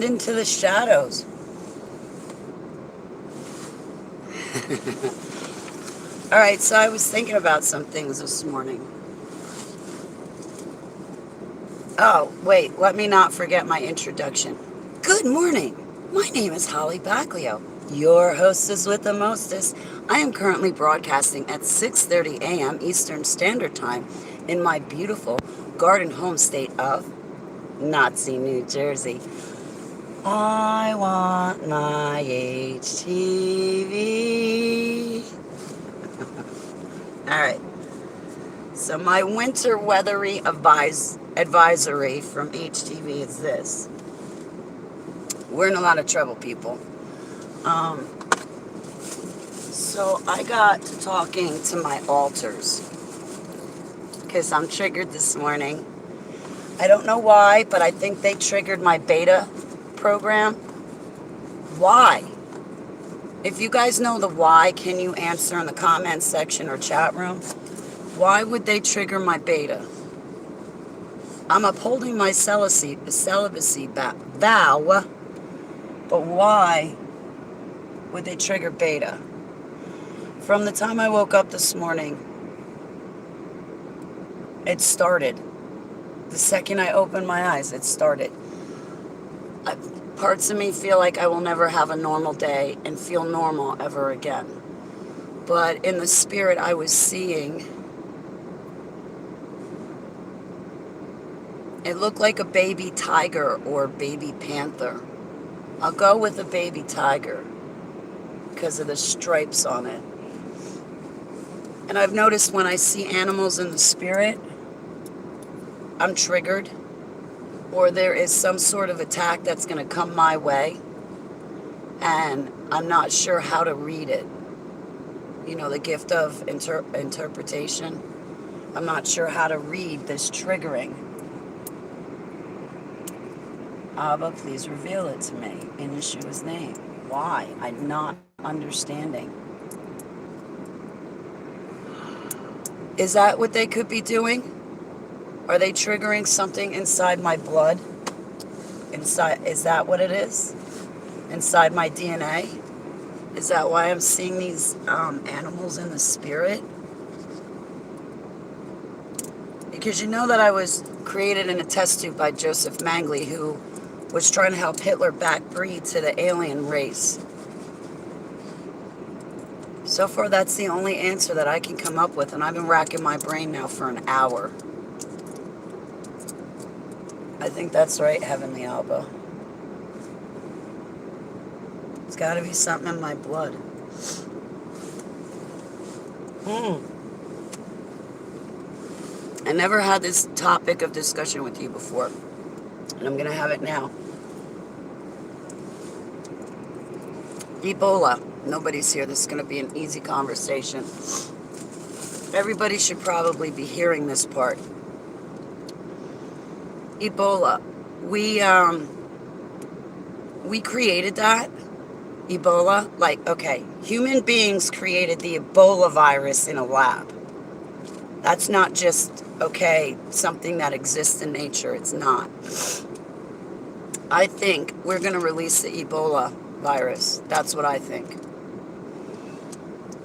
into the shadows. All right, so I was thinking about some things this morning. Oh, wait, let me not forget my introduction. Good morning. My name is Holly Baclio, your hostess with the mostest. I am currently broadcasting at 6:30 a.m. Eastern Standard Time in my beautiful garden home state of Nazi, New Jersey. I want my HTV. All right. So my winter weathery advisory from HTV is this. We're in a lot of trouble, people. Um, so I got to talking to my alters because I'm triggered this morning. I don't know why, but I think they triggered my beta program. Why? If you guys know the why, can you answer in the comments section or chat room? Why would they trigger my beta? I'm upholding my celibacy vow, but why would they trigger beta? From the time I woke up this morning, it started. The second I opened my eyes, it started. Parts of me feel like I will never have a normal day and feel normal ever again. But in the spirit, I was seeing, it looked like a baby tiger or baby panther. I'll go with a baby tiger because of the stripes on it. And I've noticed when I see animals in the spirit, I'm triggered, or there is some sort of attack that's going to come my way, and I'm not sure how to read it. You know, the gift of interpretation. I'm not sure how to read this triggering. Abba, please reveal it to me in Yeshua's name. Why? I'm not understanding. Is that what they could be doing? Are they triggering something inside my blood? Is that what it is? Inside my DNA? Is that why I'm seeing these animals in the spirit? Because you know that I was created in a test tube by Joseph Mengele, who was trying to help Hitler backbreed to the alien race. So far, that's the only answer that I can come up with, and I've been racking my brain now for an hour. I think that's right, Heavenly Abba. It's got to be something in my blood. I never had this topic of discussion with you before, and I'm going to have it now. Ebola. Nobody's here. This is going to be an easy conversation. Everybody should probably be hearing this part. Ebola. We created that. Ebola. Like, okay, human beings created the Ebola virus in a lab. That's not just, okay, something that exists in nature. It's not. I think we're going to release the Ebola virus. That's what I think.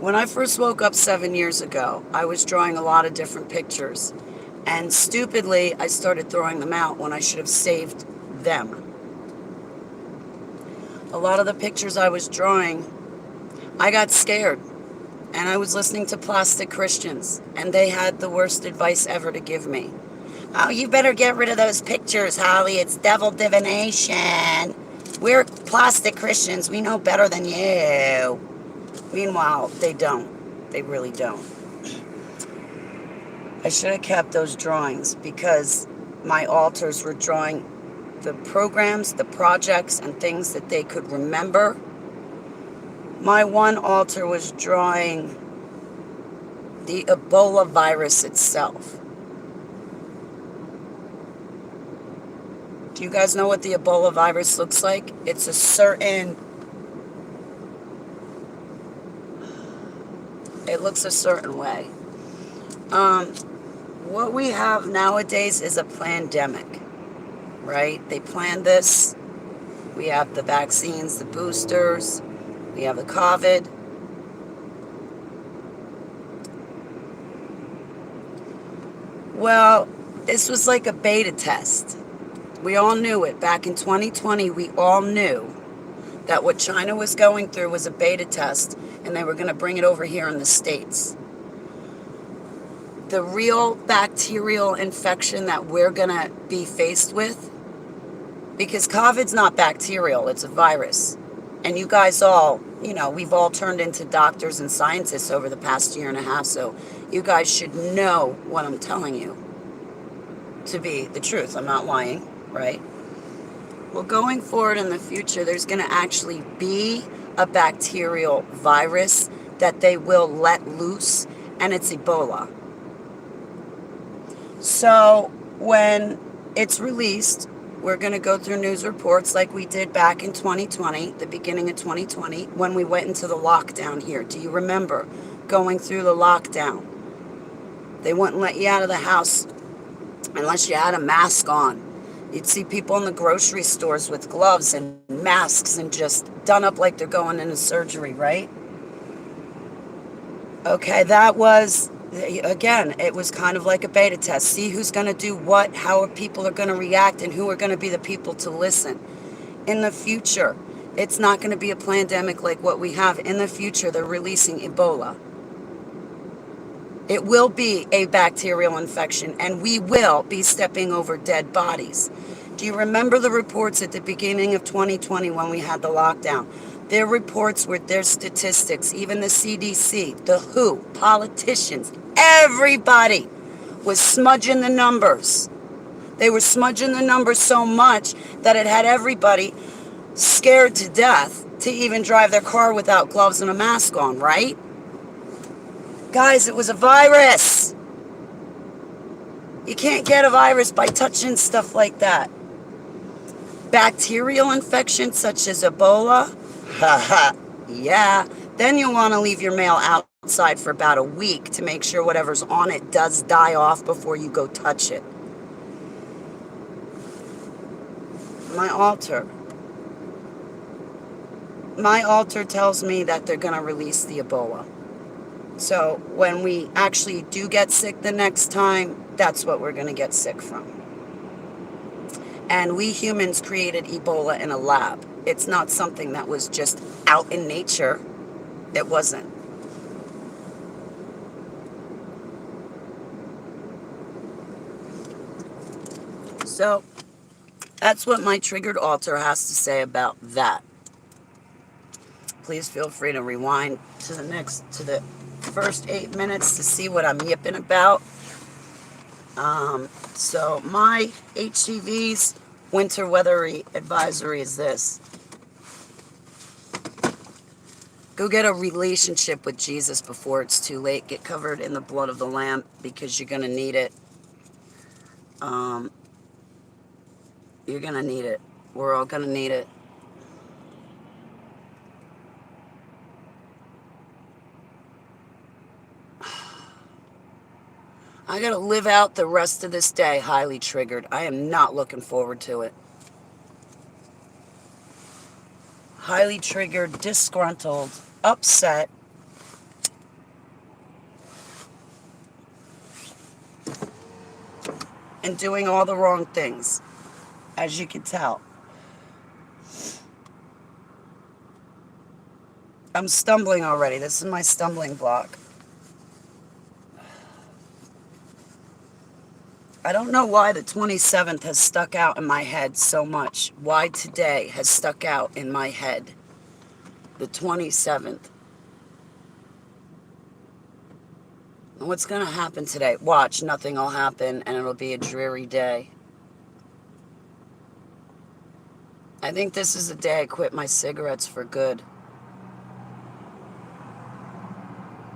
When I first woke up 7 years ago, I was drawing a lot of different pictures. And stupidly, I started throwing them out when I should have saved them. A lot of the pictures I was drawing, I got scared. And I was listening to plastic Christians. And they had the worst advice ever to give me. Oh, you better get rid of those pictures, Holly. It's devil divination. We're plastic Christians. We know better than you. Meanwhile, they don't. They really don't. I should have kept those drawings because my alters were drawing the programs, the projects, and things that they could remember. My one altar was drawing the Ebola virus itself. Do you guys know what the Ebola virus looks like? It's a certain... It looks a certain way. What we have nowadays is a pandemic, right? They planned this We have the vaccines, the boosters. We have the COVID. Well, this was like a beta test. We all knew it. Back in 2020, we all knew that what China was going through was a beta test, and they were going to bring it over here in the States. The real bacterial infection that we're going to be faced with, because COVID's not bacterial, it's a virus. And you guys all, we've all turned into doctors and scientists over the past year and a half, so you guys should know what I'm telling you to be the truth. I'm not lying, right? Well, going forward in the future, there's going to actually be a bacterial virus that they will let loose, and it's Ebola. So when it's released, we're going to go through news reports like we did back in 2020, the beginning of 2020, when we went into the lockdown here. Do you remember going through the lockdown? They wouldn't let you out of the house unless you had a mask on. You'd see people in the grocery stores with gloves and masks and just done up like they're going into surgery, right? Okay, that was, again, it was kind of like a beta test. See who's going to do what, how people are going to react, and who are going to be the people to listen. In the future, it's not going to be a pandemic like what we have. In the future, they're releasing Ebola. It will be a bacterial infection, and we will be stepping over dead bodies. Do you remember the reports at the beginning of 2020 when we had the lockdown? Their reports were their statistics, even the CDC, the WHO, politicians, everybody was smudging the numbers. They were smudging the numbers so much that it had everybody scared to death to even drive their car without gloves and a mask on, right? Guys, it was a virus. You can't get a virus by touching stuff like that. Bacterial infections such as Ebola, yeah. Then you'll want to leave your mail outside for about a week to make sure whatever's on it does die off before you go touch it. My altar tells me that they're going to release the Ebola. So when we actually do get sick the next time, that's what we're going to get sick from. And we humans created Ebola in a lab. It's not something that was just out in nature. It wasn't. So that's what my triggered altar has to say about that. Please feel free to rewind to the first 8 minutes to see what I'm yipping about. So my HTVs winter weathery advisory is this. Go get a relationship with Jesus before it's too late. Get covered in the blood of the Lamb because you're going to need it. You're going to need it. We're all going to need it. I gotta live out the rest of this day highly triggered. I am not looking forward to it. Highly triggered, disgruntled, upset. And doing all the wrong things, as you can tell. I'm stumbling already. This is my stumbling block. I don't know why the 27th has stuck out in my head so much. Why today has stuck out in my head. The 27th. And what's going to happen today? Watch, nothing will happen and it'll be a dreary day. I think this is the day I quit my cigarettes for good.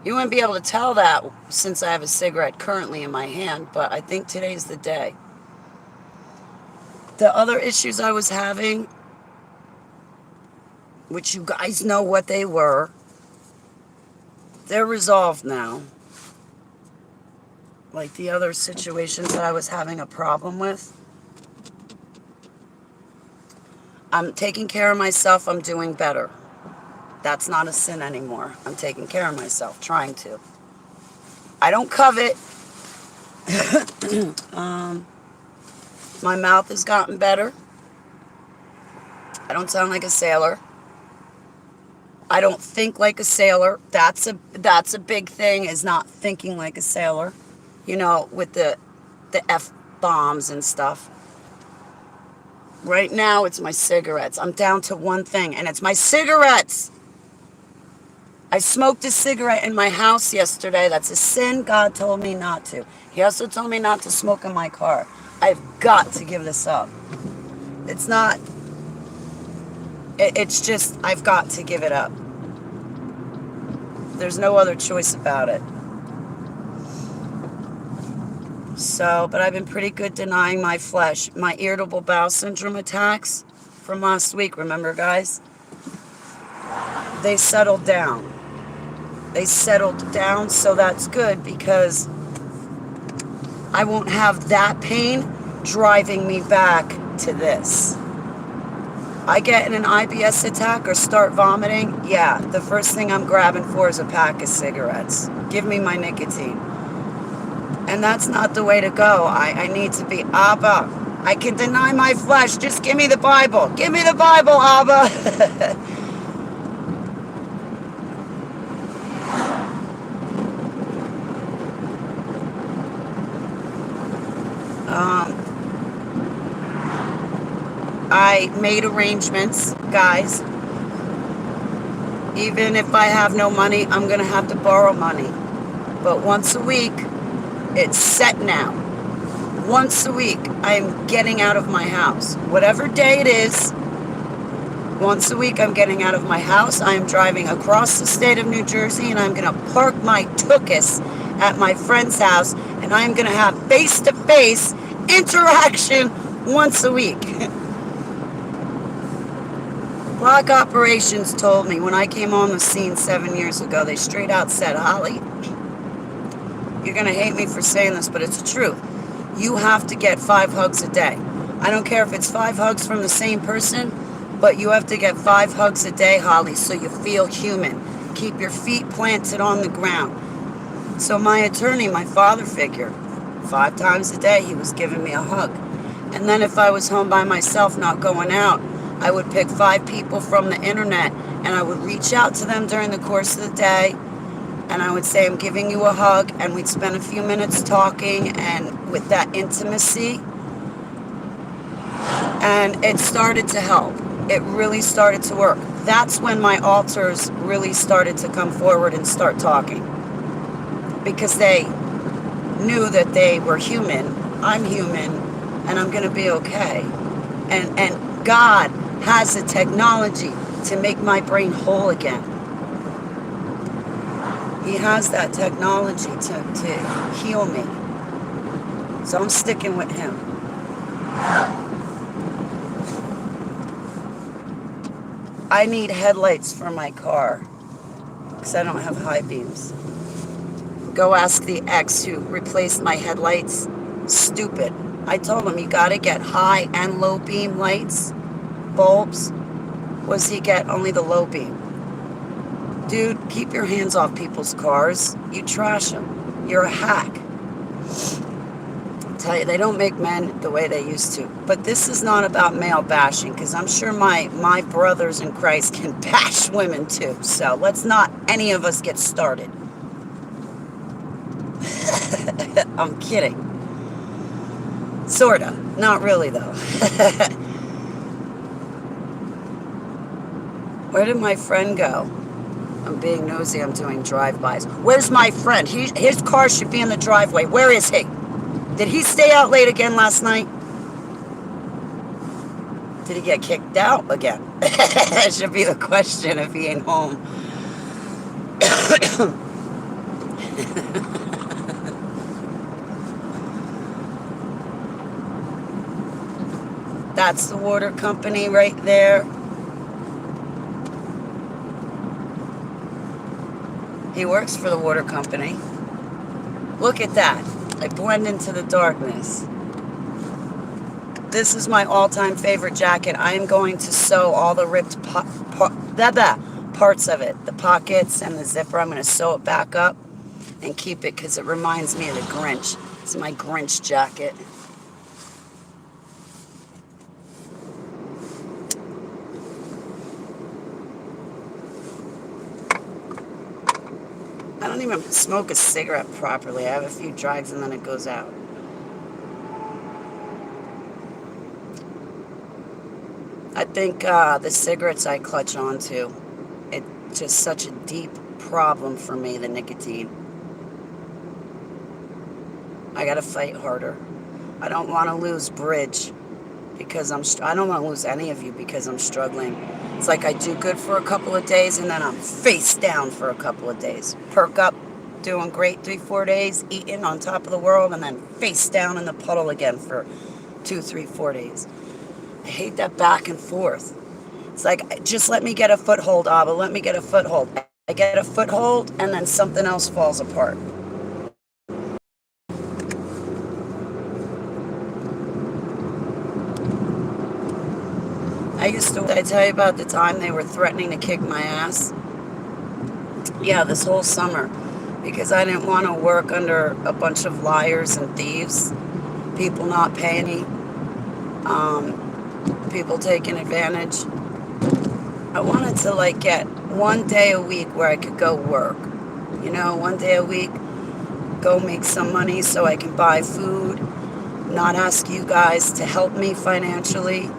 You wouldn't be able to tell that since I have a cigarette currently in my hand, but I think today's the day. The other issues I was having, which you guys know what they were, they're resolved now. Like the other situations that I was having a problem with. I'm taking care of myself. I'm doing better. That's not a sin anymore. I'm taking care of myself, trying to. I don't covet. My mouth has gotten better. I don't sound like a sailor. I don't think like a sailor. That's a big thing, is not thinking like a sailor. You know, with the F-bombs and stuff. Right now, it's my cigarettes. I'm down to one thing, and it's my cigarettes. I smoked a cigarette in my house yesterday. That's a sin. God told me not to. He also told me not to smoke in my car. I've got to give this up. It's not... It's just, I've got to give it up. There's no other choice about it. So, but I've been pretty good denying my flesh. My irritable bowel syndrome attacks from last week, remember, guys? They settled down. They settled down, so that's good, because I won't have that pain driving me back to this. I get in an IBS attack or start vomiting, yeah, the first thing I'm grabbing for is a pack of cigarettes. Give me my nicotine. And that's not the way to go. I need to be Abba. I can deny my flesh. Just give me the Bible. Give me the Bible, Abba. I made arrangements, guys. Even if I have no money, I'm going to have to borrow money. But once a week, it's set now. Once a week, I'm getting out of my house. Whatever day it is, once a week I'm getting out of my house. I am driving across the state of New Jersey, and I'm going to park my tuchus at my friend's house, and I'm going to have face-to-face interaction once a week. Black Operations told me when I came on the scene 7 years ago, they straight out said, Holly, you're going to hate me for saying this, but it's the truth. You have to get 5 hugs a day. I don't care if it's 5 hugs from the same person, but you have to get 5 hugs a day, Holly, so you feel human. Keep your feet planted on the ground. So my attorney, my father figure, 5 times a day he was giving me a hug. And then if I was home by myself, not going out, I would pick 5 people from the internet, and I would reach out to them during the course of the day, and I would say, I'm giving you a hug, and we'd spend a few minutes talking, and with that intimacy, and it started to help. It really started to work. That's when my alters really started to come forward and start talking, because they knew that they were human. I'm human, and I'm going to be okay. And God has the technology to make my brain whole again. He has that technology to heal me. So I'm sticking with him. I need headlights for my car because I don't have high beams. Go ask the ex who replaced my headlights. Stupid. I told him you got to get high and low beam lights. Bulbs. Was he get only the low beam? Dude, keep your hands off people's cars. You trash them. You're a hack. I tell you, they don't make men the way they used to. But this is not about male bashing, because I'm sure my brothers in Christ can bash women too. So let's not any of us get started. I'm kidding. Sorta. Not really, though. Where did my friend go? I'm being nosy. I'm doing drive-bys. Where's my friend? His car should be in the driveway. Where is he? Did he stay out late again last night? Did he get kicked out again? That should be the question if he ain't home. That's the water company right there. He works for the water company. Look at that. I blend into the darkness. This is my all-time favorite jacket. I am going to sew all the ripped parts of it, the pockets and the zipper. I'm going to sew it back up and keep it because it reminds me of the Grinch. It's my Grinch jacket. I don't even smoke a cigarette properly. I have a few drags and then it goes out. I think the cigarettes I clutch onto, it's just such a deep problem for me, the nicotine. I gotta fight harder. I don't want to lose Bridge because I don't want to lose any of you because I'm struggling. It's like I do good for a couple of days and then I'm face down for a couple of days. Perk up, doing great 3-4 days, eating on top of the world, and then face down in the puddle again for 2-3-4 days. I hate that back and forth. It's like, just let me get a foothold, Abba. Let me get a foothold. I get a foothold and then something else falls apart. Did I tell you about the time they were threatening to kick my ass? Yeah, this whole summer. Because I didn't want to work under a bunch of liars and thieves. People not paying me. People taking advantage. I wanted to like get one day a week where I could go work. You know, one day a week, go make some money so I can buy food, not ask you guys to help me financially.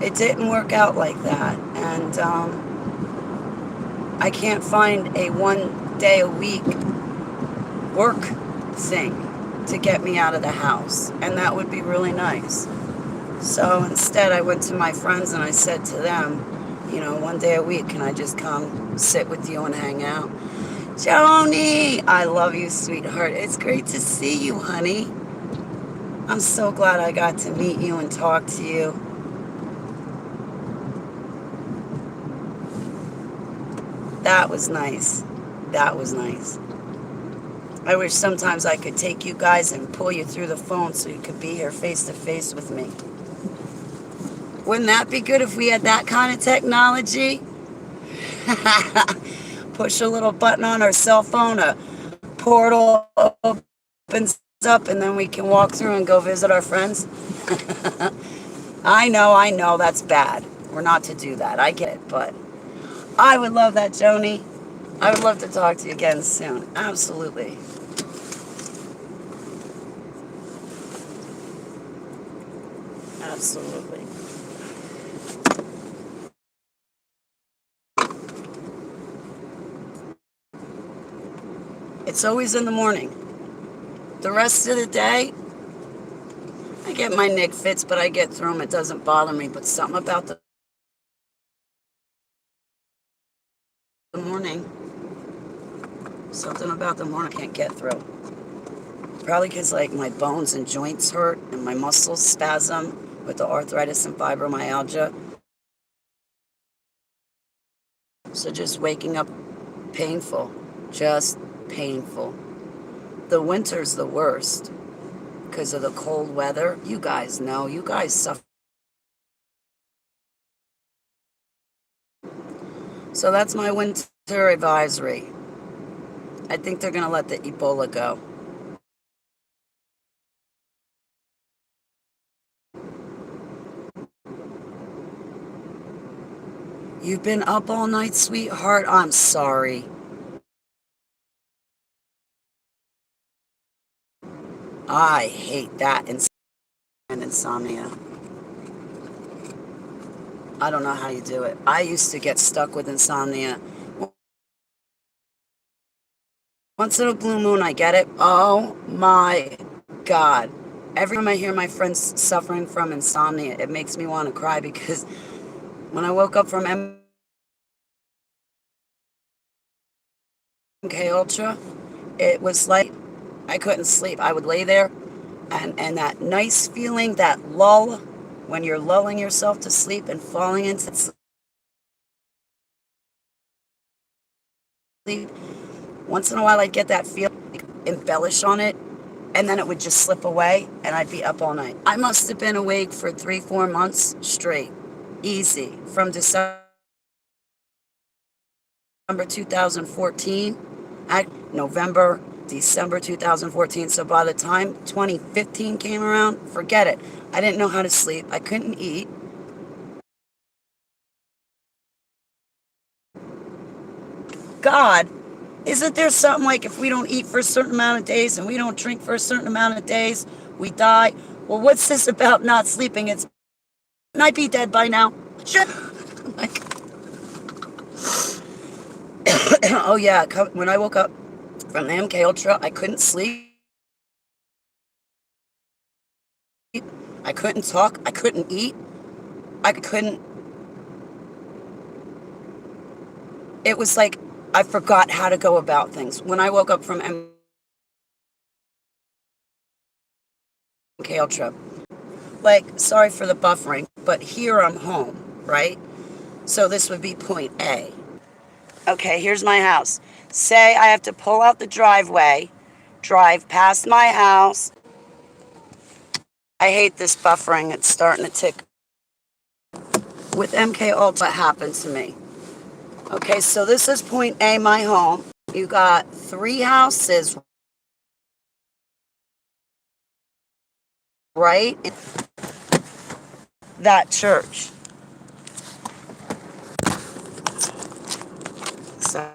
It didn't work out like that, and I can't find a one day a week work thing to get me out of the house, and that would be really nice. So instead I went to my friends and I said to them, you know, one day a week, can I just come sit with you and hang out? Joni, I love you, sweetheart. It's great to see you, honey. I'm so glad I got to meet you and talk to you. That was nice. That was nice. I wish sometimes I could take you guys and pull you through the phone so you could be here face to face with me. Wouldn't that be good if we had that kind of technology? Push a little button on our cell phone, a portal opens up, and then we can walk through and go visit our friends. I know, that's bad. We're not to do that. I get it, but I would love that, Joni. I would love to talk to you again soon. Absolutely. Absolutely. It's always in the morning. The rest of the day, I get my nick fits, but I get through them. It doesn't bother me, but something about the morning, I can't get through. Probably because like my bones and joints hurt and my muscles spasm with the arthritis and fibromyalgia. So just waking up painful, just painful. The winter's the worst because of the cold weather. You guys know, you guys suffer. So that's my winter advisory. I think they're going to let the Ebola go. You've been up all night, sweetheart? I'm sorry. I hate that insomnia. I don't know how you do it. I used to get stuck with insomnia. Once in a blue moon, I get it. Oh my God. Every time I hear my friends suffering from insomnia, it makes me want to cry because when I woke up from MK Ultra, it was like I couldn't sleep. I would lay there and that nice feeling, that lull, when you're lulling yourself to sleep and falling into sleep. Once in a while I'd get that feeling, embellish on it, and then it would just slip away, and I'd be up all night. I must have been awake for 3-4 months straight, easy, from December 2014, November, December 2014. So by the time 2015 came around, forget it. I didn't know how to sleep. I couldn't eat. God, isn't there something like if we don't eat for a certain amount of days and we don't drink for a certain amount of days, we die? Well, what's this about not sleeping? It's I'd be dead by now. Like, oh yeah, when I woke up from the MK Ultra, I couldn't sleep. I couldn't talk. I couldn't eat. I couldn't. It was like I forgot how to go about things. When I woke up from MK Ultra, like, sorry for the buffering, but here I'm home, right? So this would be point A. Okay, here's my house. Say I have to pull out the driveway, drive past my house. I hate this buffering. It's starting to tick. With MK Ultra, what happened to me? Okay, so this is point A, my home. You got 3 houses right in that church. So,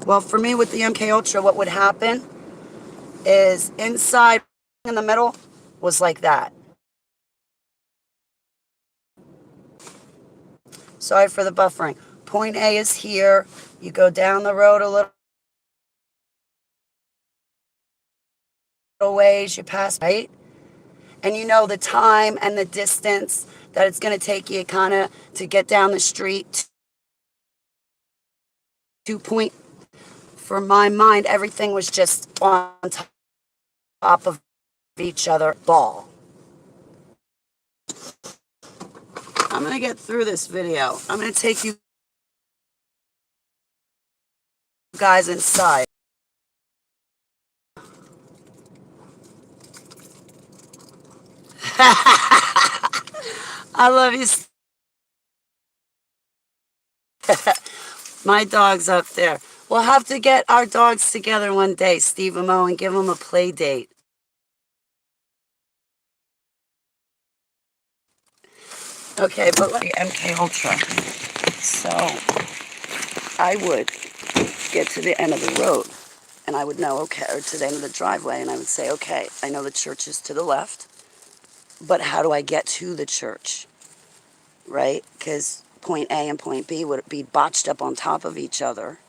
well, for me with the MK Ultra, what would happen is inside in the middle was like that. Sorry for the buffering. Point A is here. You go down the road a little ways, you pass, right? And you know the time and the distance that it's going to take you kind of to get down the street to point. For my mind, everything was just on top of each other. Ball. I'm going to get through this video. I'm going to take you guys inside. I love you. My dog's up there. We'll have to get our dogs together one day, Steve and Mo, and give them a play date. Okay, but like MK Ultra. So I would get to the end of the road and I would know, okay, or to the end of the driveway, and I would say, okay, I know the church is to the left, but how do I get to the church, right? Because point A and point B would be botched up on top of each other.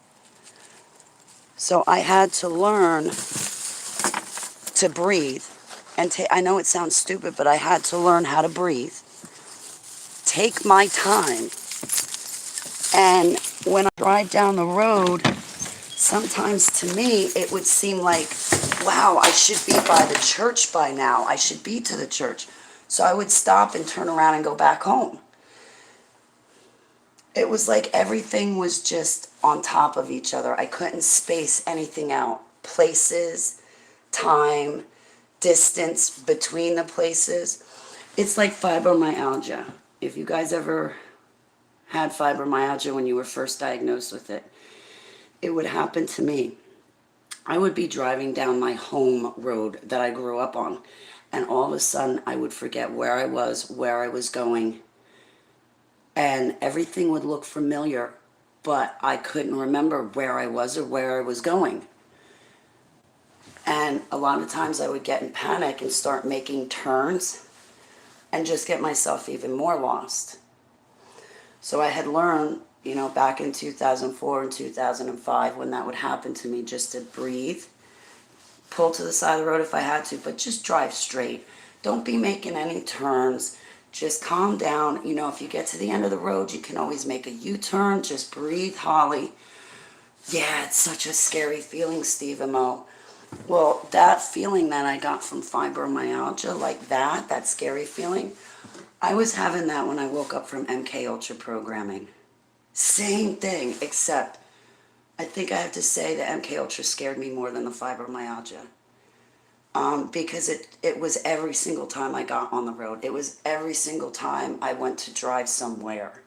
So I had to learn to breathe. And I know it sounds stupid, but I had to learn how to breathe. Take my time. And when I drive down the road, sometimes to me it would seem like, wow, I should be by the church by now. I should be to the church. So I would stop and turn around and go back home. It was like everything was just on top of each other. I couldn't space anything out. Places, time, distance between the places. It's like fibromyalgia. If you guys ever had fibromyalgia when you were first diagnosed with it, it would happen to me. I would be driving down my home road that I grew up on, and all of a sudden I would forget where I was going, and everything would look familiar, but I couldn't remember where I was or where I was going. And a lot of times I would get in panic and start making turns and just get myself even more lost. So I had learned, back in 2004 and 2005, when that would happen to me, just to breathe, pull to the side of the road if I had to, but just drive straight. Don't be making any turns. Just calm down. If you get to the end of the road, you can always make a U-turn. Just breathe, Holly. Yeah, it's such a scary feeling, Steve and Mo. Well, that feeling that I got from fibromyalgia, like that scary feeling, I was having that when I woke up from MK Ultra programming. Same thing, except I think I have to say the MK Ultra scared me more than the fibromyalgia. Because it was every single time I got on the road. It was every single time I went to drive somewhere.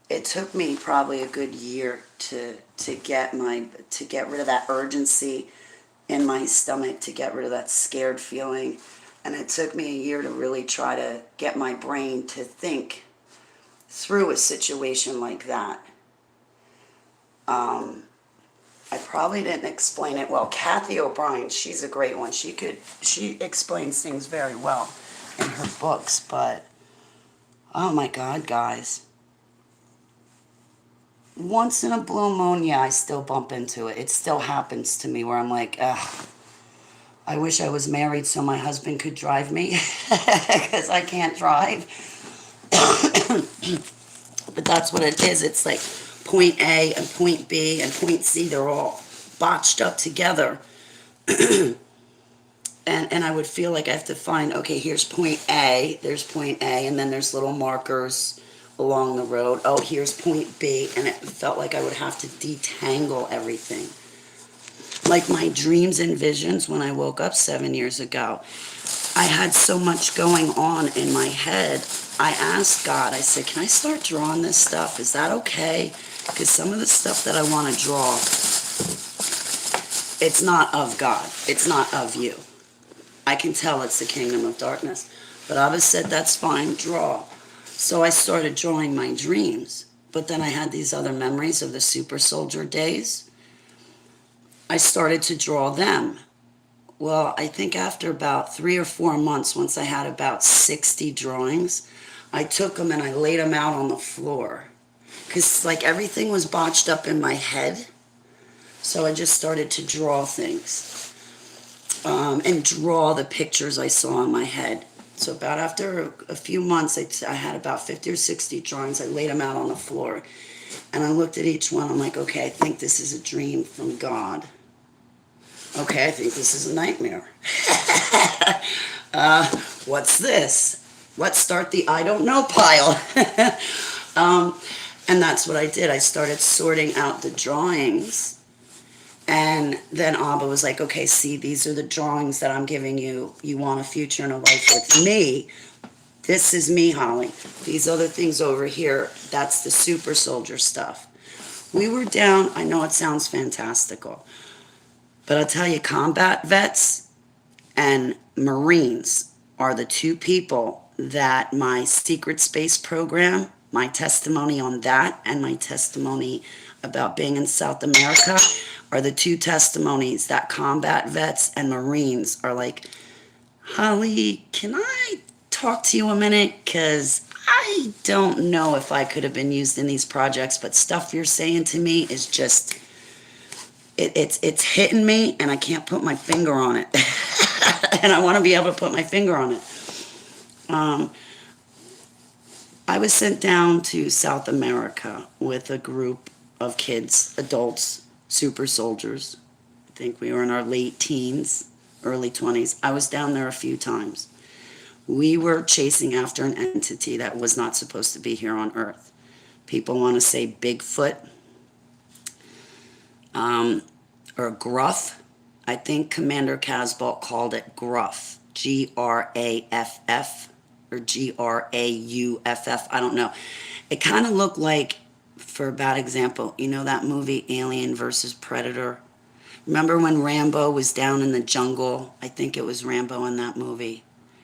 It took me probably a good year to get rid of that urgency in my stomach, to get rid of that scared feeling. And it took me a year to really try to get my brain to think through a situation like that. I probably didn't explain it well. Kathy O'Brien, she's a great one. She explains things very well in her books, but oh my God, guys. Once in a blue moon, yeah, I still bump into it. It still happens to me where I'm like, ugh, I wish I was married so my husband could drive me because I can't drive. But that's what it is. It's like point A and point B and point C, they're all botched up together. And I would feel like I have to find, okay, here's point A, there's point A, and then there's little markers along the road. Oh, here's point B, and it felt like I would have to detangle everything. Like my dreams and visions when I woke up 7 years ago. I had so much going on in my head. I asked God, I said, can I start drawing this stuff? Is that okay? Because some of the stuff that I want to draw, it's not of God. It's not of you. I can tell it's the kingdom of darkness. But Abba said, that's fine, draw. So I started drawing my dreams. But then I had these other memories of the super soldier days. I started to draw them. Well, I think after about 3 or 4 months, once I had about 60 drawings, I took them and I laid them out on the floor. Because like everything was botched up in my head. So I just started to draw things. And draw the pictures I saw in my head. So about after a few months, I had about 50 or 60 drawings. I laid them out on the floor. And I looked at each one. I'm like, okay, I think this is a dream from God. Okay, I think this is a nightmare. What's this? Let's start the I don't know pile. And that's what I did. I started sorting out the drawings. And then Abba was like, okay, see, these are the drawings that I'm giving you. You want a future and a life with me. This is me, Holly. These other things over here, that's the super soldier stuff. We were down, I know it sounds fantastical, but I'll tell you, combat vets and Marines are the two people that my secret space program, my testimony on that and my testimony about being in South America are the two testimonies that combat vets and Marines are like, Holly, can I talk to you a minute? Because I don't know if I could have been used in these projects, but stuff you're saying to me is just, it's hitting me and I can't put my finger on it. And I want to be able to put my finger on it. I was sent down to South America with a group of kids, adults, super soldiers. I think we were in our late teens, early 20s. I was down there a few times. We were chasing after an entity that was not supposed to be here on Earth. People want to say Bigfoot or Gruff. I think Commander Casbolt called it Gruff, Graff or Grauff. I don't know. It kind of looked like, for a bad example, you know that movie Alien versus Predator? Remember when Rambo was down in the jungle? I think it was Rambo in that movie.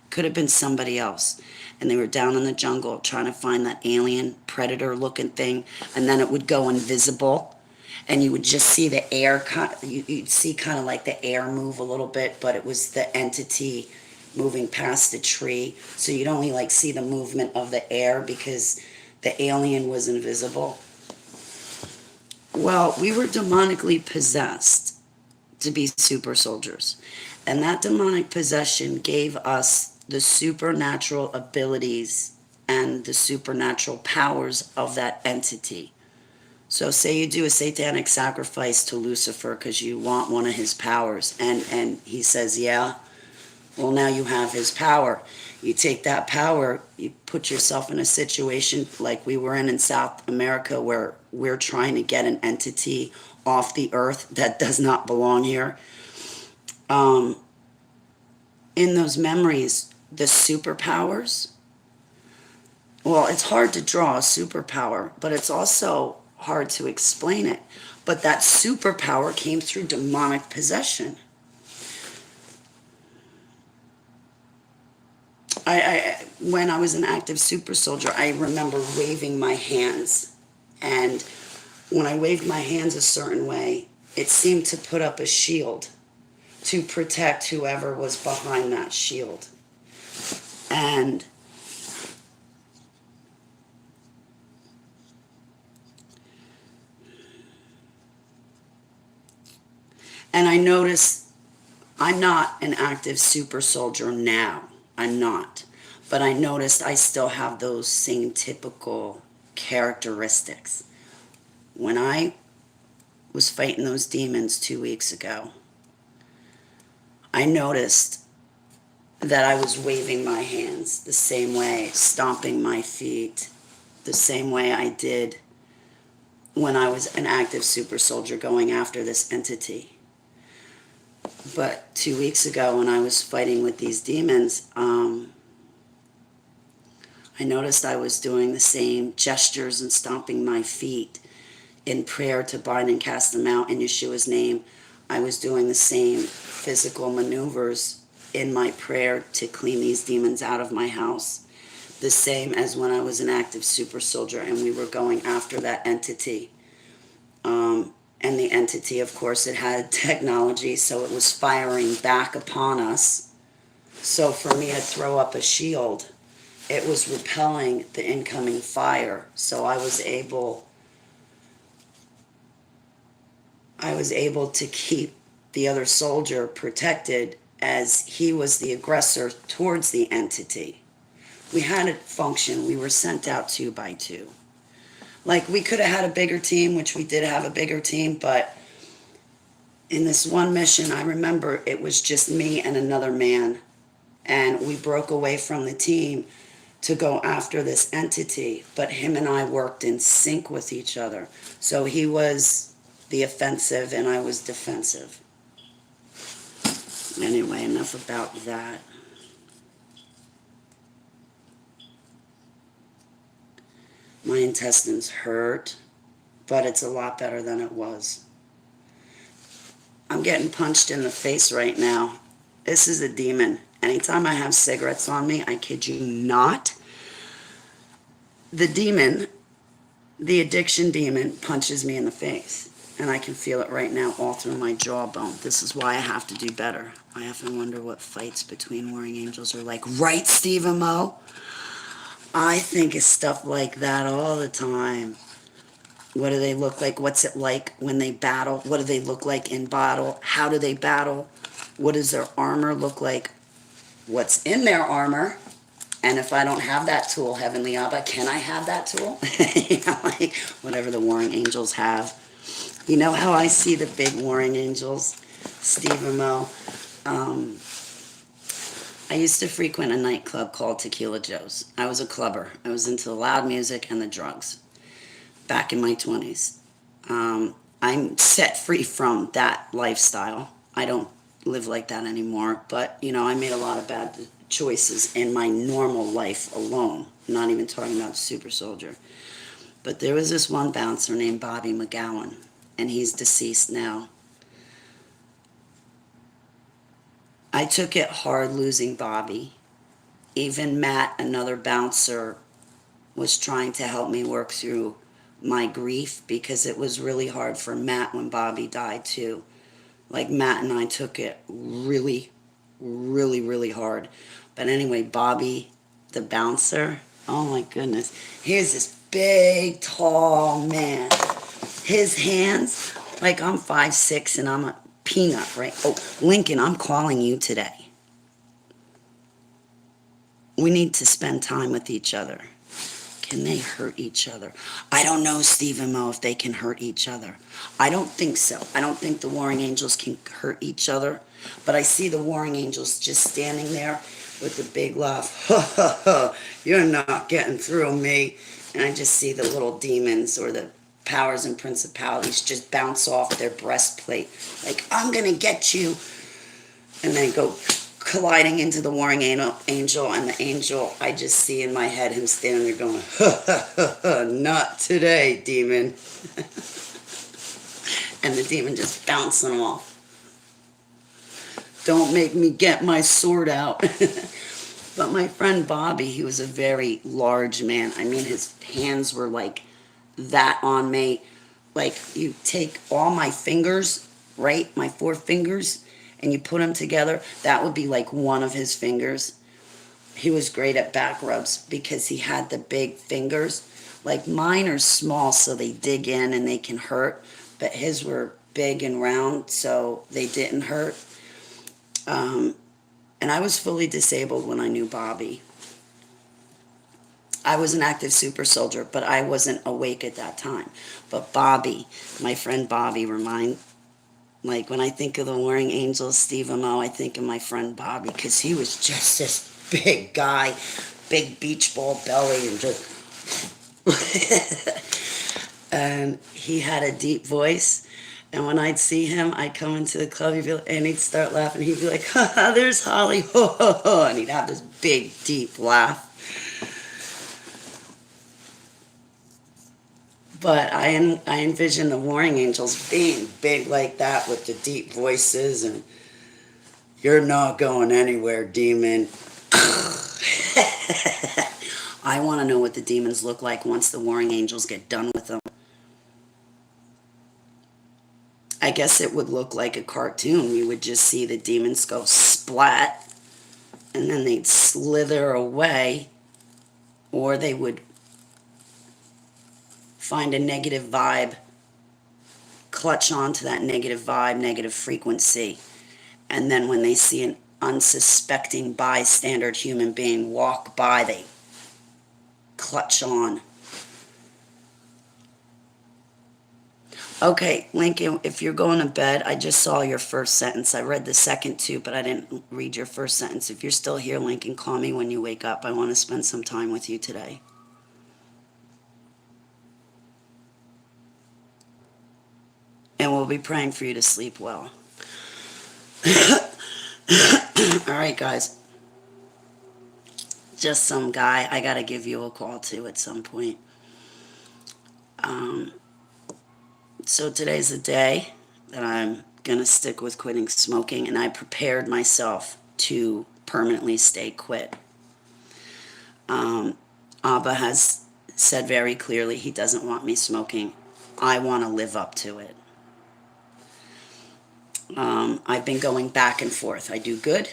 Could have been somebody else. And they were down in the jungle trying to find that alien predator looking thing. And then it would go invisible. And you would just see the air, you'd see kind of like the air move a little bit, but it was the entity moving past the tree. So you'd only like see the movement of the air because the alien was invisible. Well, we were demonically possessed to be super soldiers. And that demonic possession gave us the supernatural abilities and the supernatural powers of that entity. So say you do a satanic sacrifice to Lucifer because you want one of his powers, and he says, yeah, Well, now you have his power. You take that power, you put yourself in a situation like we were in South America where we're trying to get an entity off the earth that does not belong here. Um, in those memories, the superpowers, well, it's hard to draw a superpower, but it's also hard to explain it. But that superpower came through demonic possession. When I was an active super soldier, I remember waving my hands. And when I waved my hands a certain way, it seemed to put up a shield to protect whoever was behind that shield. And I noticed I'm not an active super soldier now. I'm not. But I noticed I still have those same typical characteristics. When I was fighting those demons 2 weeks ago, I noticed that I was waving my hands the same way, stomping my feet the same way I did when I was an active super soldier going after this entity. But 2 weeks ago when I was fighting with these demons, I noticed I was doing the same gestures and stomping my feet in prayer to bind and cast them out in Yeshua's name. I was doing the same physical maneuvers in my prayer to clean these demons out of my house. The same as when I was an active super soldier and we were going after that entity. And the entity, of course, it had technology, so it was firing back upon us. So for me to throw up a shield, it was repelling the incoming fire. So I was able to keep the other soldier protected as he was the aggressor towards the entity. We had it function. We were sent out 2 by 2. Like, we could have had a bigger team, which we did have a bigger team, but in this one mission, I remember it was just me and another man. And we broke away from the team to go after this entity, but him and I worked in sync with each other. So he was the offensive and I was defensive. Anyway, enough about that. My intestines hurt, but it's a lot better than it was. I'm getting punched in the face right now. This is a demon. Anytime I have cigarettes on me, I kid you not, the demon, the addiction demon, punches me in the face. And I can feel it right now all through my jawbone. This is why I have to do better. I often wonder what fights between warring angels are like. Right, Steve and Mo? I think of stuff like that all the time. What do they look like? What's it like when they battle? What do they look like in battle? How do they battle? What does their armor look like? What's in their armor? And if I don't have that tool, Heavenly Abba, can I have that tool? Like whatever the warring angels have. You know how I see the big warring angels, Steve and Mo? I used to frequent a nightclub called Tequila Joe's. I was a clubber. I was into the loud music and the drugs back in my 20s. I'm set free from that lifestyle. I don't live like that anymore, but, I made a lot of bad choices in my normal life alone. I'm not even talking about super soldier. But there was this one bouncer named Bobby McGowan, and he's deceased now. I took it hard losing Bobby. Even Matt, another bouncer, was trying to help me work through my grief because it was really hard for Matt when Bobby died too. Like Matt and I took it really, really, really hard. But anyway, Bobby, the bouncer, oh my goodness. Here's this big, tall man. His hands, like I'm 5'6" and I'm a peanut, right? Oh, Lincoln, I'm calling you today. We need to spend time with each other. can they hurt each other? I don't know, Stephen Mo, if they can hurt each other. I don't think so. I don't think the warring angels can hurt each other. But I see the warring angels just standing there with a big laugh. Ha ha ha, you're not getting through me. And I just see the little demons or the powers and principalities just bounce off their breastplate. Like, I'm going to get you. And then go colliding into the warring angel, and the angel, I just see in my head him standing there going, ha ha ha ha, not today, demon. And the demon just bouncing off. Don't make me get my sword out. But my friend Bobby, he was a very large man. I mean, his hands were like that on me. Like, you take all my fingers, right, my 4 fingers, and you put them together, that would be like one of his fingers. He was great at back rubs because he had the big fingers. Like, mine are small, so they dig in and they can hurt, but his were big and round, so they didn't hurt. And I was fully disabled when I knew Bobby. I was an active super soldier, but I wasn't awake at that time. But Bobby, my friend Bobby, like, when I think of the warring angels, Stephen O, I think of my friend Bobby, because he was just this big guy, big beach ball belly, and just... And he had a deep voice, and when I'd see him, I'd come into the club, and he'd start laughing. He'd be like, ha ha, there's Holly, ho ho ho, and he'd have this big, deep laugh. But I envision the warring angels being big like that with the deep voices and, you're not going anywhere, demon. I want to know what the demons look like once the warring angels get done with them. I guess it would look like a cartoon. You would just see the demons go splat, and then they'd slither away, or they would find a negative vibe, clutch onto that negative vibe, negative frequency, and then when they see an unsuspecting bystander human being walk by, they clutch on. Okay, Lincoln, if you're going to bed, I just saw your first sentence. I read the second two, but I didn't read your first sentence. If you're still here, Lincoln, call me when you wake up. I want to spend some time with you today. And we'll be praying for you to sleep well. All right, guys. Just some guy. I got to give you a call, too, at some point. So today's the day that I'm going to stick with quitting smoking, and I prepared myself to permanently stay quit. Abba has said very clearly he doesn't want me smoking. I want to live up to it. I've been going back and forth. I do good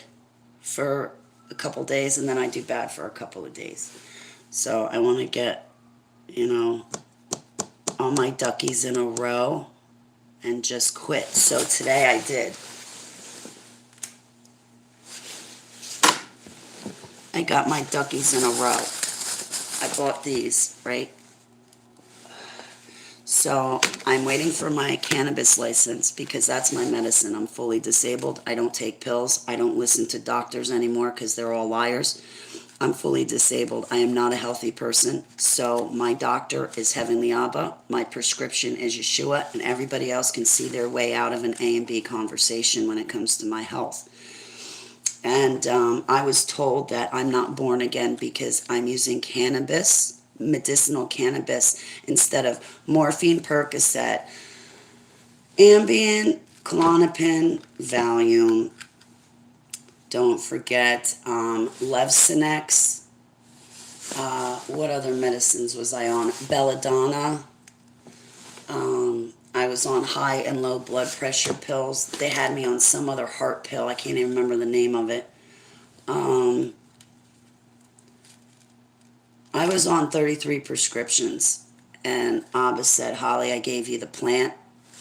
for a couple days, and then I do bad for a couple of days. So I want to get, all my duckies in a row and just quit. So today I did. I got my duckies in a row. I bought these, right? So I'm waiting for my cannabis license because that's my medicine. I'm fully disabled. I don't take pills. I don't listen to doctors anymore because they're all liars. I'm fully disabled. I am not a healthy person. So my doctor is Heavenly Abba. My prescription is Yeshua, and everybody else can see their way out of an A and B conversation when it comes to my health. And I was told that I'm not born again because I'm using cannabis, medicinal cannabis, instead of morphine, Percocet, Ambien, Klonopin, Valium. Don't forget Levcinex. What other medicines was I on? Belladonna. I was on high and low blood pressure pills. They had me on some other heart pill. I can't even remember the name of it. I was on 33 prescriptions. And Abba said, Holly, I gave you the plant.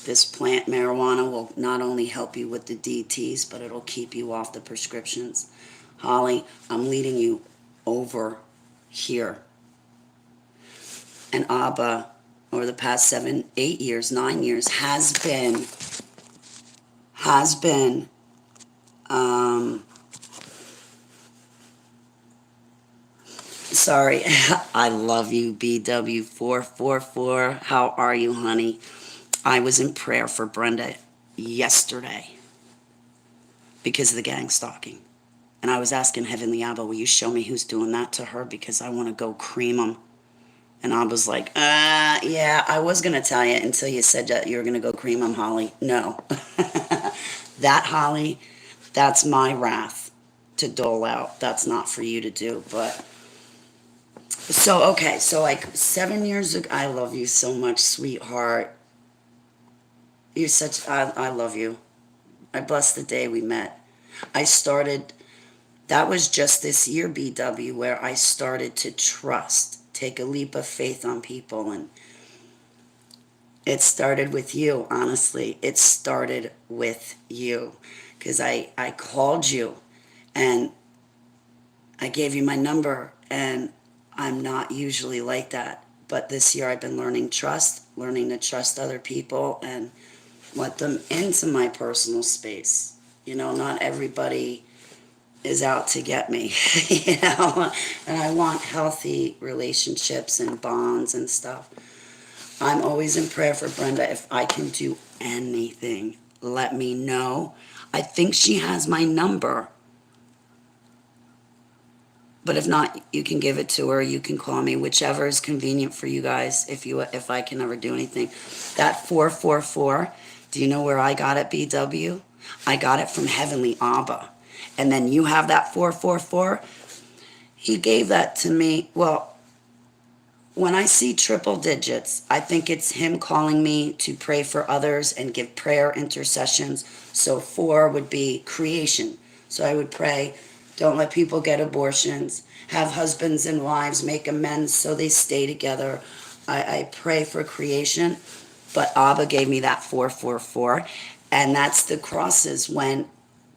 This plant, marijuana, will not only help you with the DTs, but it'll keep you off the prescriptions. Holly, I'm leading you over here. And Abba, over the past 7, 8 years, 9 years, has been, sorry, I love you, BW444. How are you, honey? I was in prayer for Brenda yesterday because of the gang stalking. And I was asking Heavenly Abba, will you show me who's doing that to her? Because I want to go cream them. And I was like, yeah, I was going to tell you until you said that you were going to go cream them, Holly. No. That, Holly, that's my wrath to dole out. That's not for you to do. But, so, okay. So, like, 7 years ago, I love you so much, sweetheart. You're such, I love you. I bless the day we met. I started, that was just this year, BW, where I started to trust, take a leap of faith on people. And it started with you, honestly. It started with you. Because I called you and I gave you my number. And I'm not usually like that. But this year I've been learning to trust other people and let them into my personal space. You know, not everybody is out to get me, you know, and I want healthy relationships and bonds and stuff. I'm always in prayer for Brenda. If I can do anything, let me know. I think she has my number, but if not, you can give it to her. You can call me, whichever is convenient for you guys. If I can ever do anything, that 444. Do you know where I got it, BW? I got it from Heavenly Abba. And then you have that 444. He gave that to me. Well, when I see triple digits, I think it's him calling me to pray for others and give prayer intercessions. So 4 would be creation. So I would pray, don't let people get abortions, have husbands and wives make amends so they stay together. I pray for creation. But Abba gave me that 444, and that's the crosses. When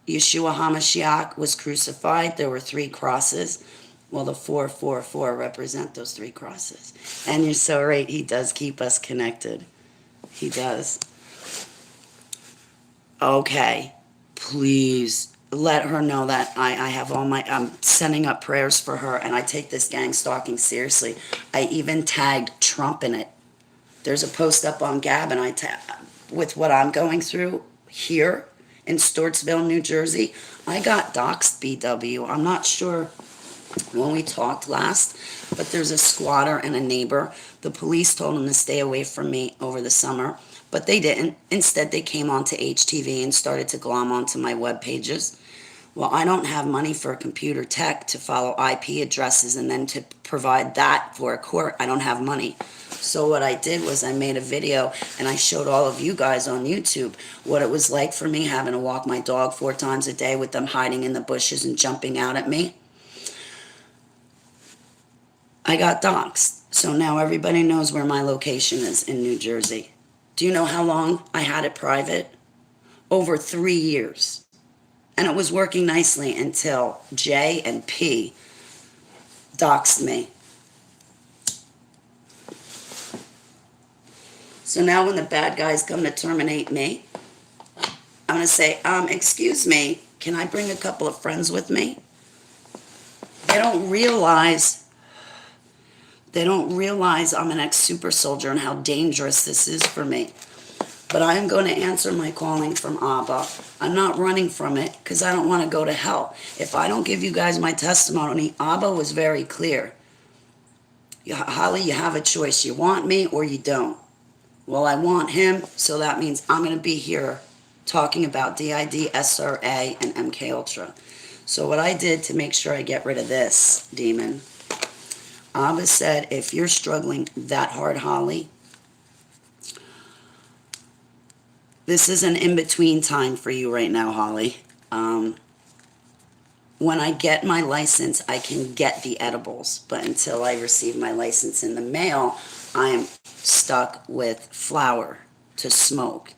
Yeshua HaMashiach was crucified, there were 3 crosses. Well, the 444 represent those 3 crosses. And you're so right, he does keep us connected. He does. Okay, please let her know that I have I'm sending up prayers for her, and I take this gang stalking seriously. I even tagged Trump in it. There's a post up on Gab, and with what I'm going through here in Stortsville, New Jersey, I got doxxed, BW. I'm not sure when we talked last, but there's a squatter and a neighbor. The police told them to stay away from me over the summer, but they didn't. Instead, they came onto HTV and started to glom onto my web pages. Well, I don't have money for a computer tech to follow IP addresses and then to provide that for a court. I don't have money. So what I did was I made a video and I showed all of you guys on YouTube what it was like for me having to walk my dog 4 times a day with them hiding in the bushes and jumping out at me. I got doxxed. So now everybody knows where my location is in New Jersey. Do you know how long I had it private? Over 3 years. And it was working nicely until J and P doxed me. So now when the bad guys come to terminate me, I'm going to say, excuse me, can I bring a couple of friends with me? They don't realize I'm an ex-super soldier and how dangerous this is for me. But I am going to answer my calling from Abba. I'm not running from it because I don't want to go to hell. If I don't give you guys my testimony, Abba was very clear. Holly, you have a choice. You want me or you don't. Well, I want him, so that means I'm going to be here talking about DID, SRA, and MK Ultra. So what I did to make sure I get rid of this demon, Abba said, if you're struggling that hard, Holly, this is an in-between time for you right now, Holly. When I get my license, I can get the edibles. But until I receive my license in the mail, I'm stuck with flour to smoke.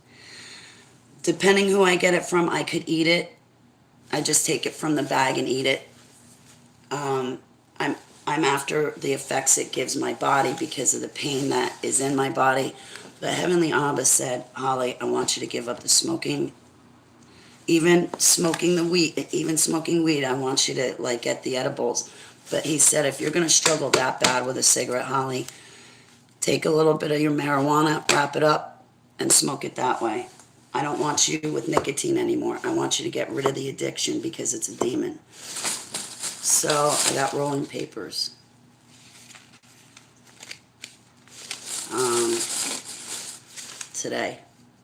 Depending who I get it from, I could eat it. I just take it from the bag and eat it. I'm after the effects it gives my body because of the pain that is in my body. But Heavenly Abba said, Holly, I want you to give up the smoking, even smoking the weed, even smoking weed. I want you to like get the edibles. But he said, if you're going to struggle that bad with a cigarette, Holly, take a little bit of your marijuana, wrap it up, and smoke it that way. I don't want you with nicotine anymore. I want you to get rid of the addiction because it's a demon. So I got rolling papers. Today.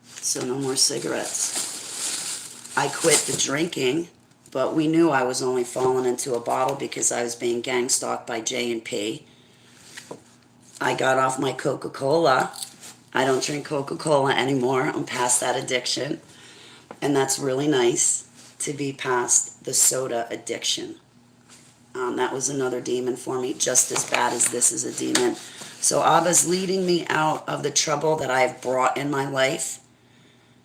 So no more cigarettes. I quit the drinking, but we knew I was only falling into a bottle because I was being gang stalked by J&P. I got off my Coca-Cola. I don't drink Coca-Cola anymore. I'm past that addiction. And that's really nice to be past the soda addiction. That was another demon for me, just as bad as this is a demon. So Abba's leading me out of the trouble that I've brought in my life.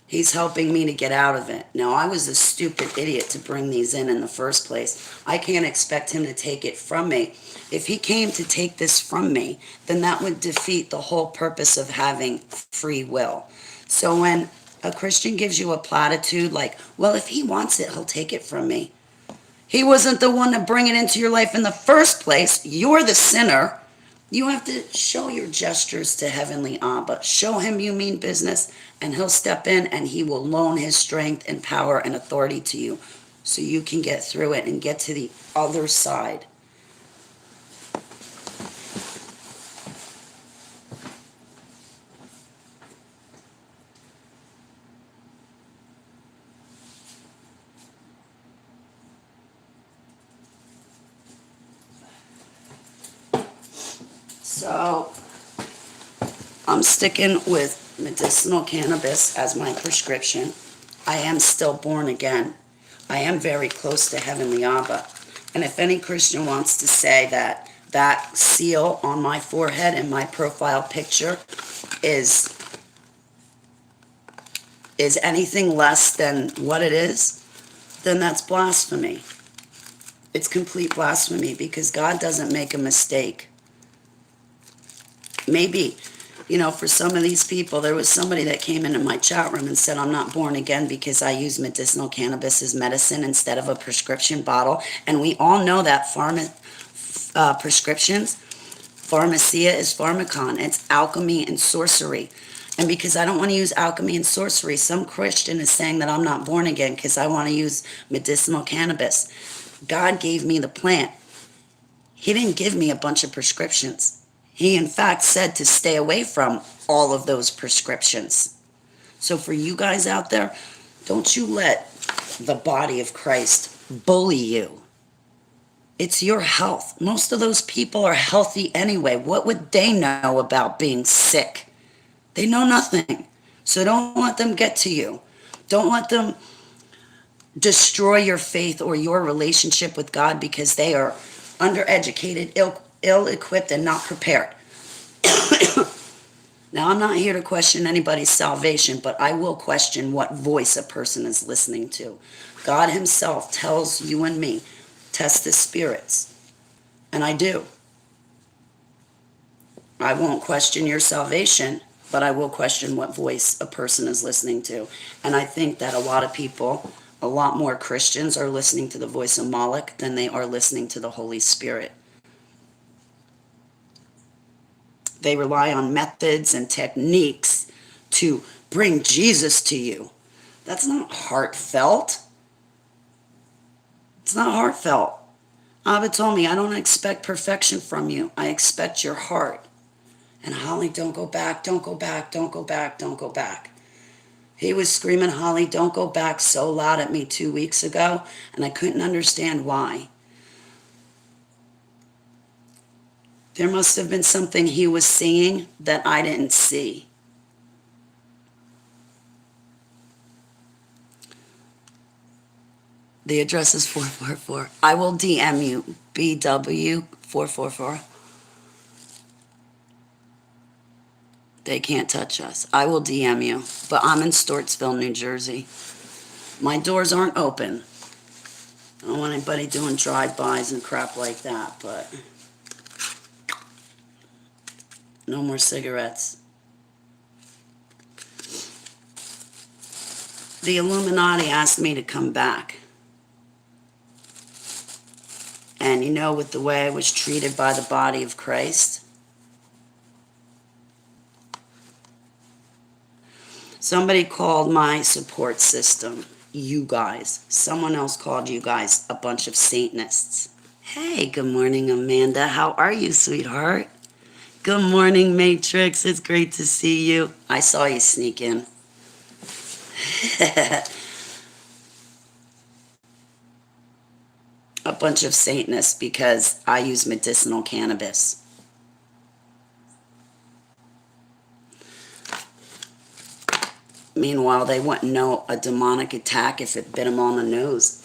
He's helping me to get out of it. Now, I was a stupid idiot to bring these in the first place. I can't expect him to take it from me. If he came to take this from me, then that would defeat the whole purpose of having free will. So when a Christian gives you a platitude like, well, if he wants it, he'll take it from me. He wasn't the one to bring it into your life in the first place. You're the sinner. You have to show your gestures to Heavenly Abba. Show him you mean business, and he'll step in and he will loan his strength and power and authority to you so you can get through it and get to the other side. So I'm sticking with medicinal cannabis as my prescription. I am still born again. I am very close to Heavenly Abba. And if any Christian wants to say that that seal on my forehead and my profile picture is anything less than what it is, then that's blasphemy. It's complete blasphemy because God doesn't make a mistake. Maybe, for some of these people, there was somebody that came into my chat room and said, I'm not born again because I use medicinal cannabis as medicine instead of a prescription bottle. And we all know that prescriptions, pharmacia is pharmacon. It's alchemy and sorcery. And because I don't want to use alchemy and sorcery, some Christian is saying that I'm not born again because I want to use medicinal cannabis. God gave me the plant. He didn't give me a bunch of prescriptions. He, in fact, said to stay away from all of those prescriptions. So for you guys out there, don't you let the body of Christ bully you. It's your health. Most of those people are healthy anyway. What would they know about being sick? They know nothing. So don't let them get to you. Don't let them destroy your faith or your relationship with God because they are undereducated, ill-equipped, and not prepared. Now, I'm not here to question anybody's salvation, but I will question what voice a person is listening to. God himself tells you and me, test the spirits. And I do. I won't question your salvation, but I will question what voice a person is listening to. And I think that a lot of people, a lot more Christians, are listening to the voice of Moloch than they are listening to the Holy Spirit. They rely on methods and techniques to bring Jesus to you. That's not heartfelt. It's not heartfelt. Abba told me, I don't expect perfection from you. I expect your heart. And Holly, don't go back, don't go back, don't go back, don't go back. He was screaming, Holly, don't go back, so loud at me 2 weeks ago, and I couldn't understand why. There must have been something he was seeing that I didn't see. The address is 444. I will DM you, BW444. They can't touch us. I will DM you, but I'm in Stortsville, New Jersey. My doors aren't open. I don't want anybody doing drive-bys and crap like that, but No more cigarettes. The Illuminati asked me to come back. And you know, with the way I was treated by the body of Christ, somebody called my support system you guys. Someone else called you guys a bunch of Satanists. Hey, good morning, Amanda. How are you, sweetheart? Good morning, Matrix. It's great to see you. I saw you sneak in. A bunch of Satanists because I use medicinal cannabis. Meanwhile, they wouldn't know a demonic attack if it bit them on the nose.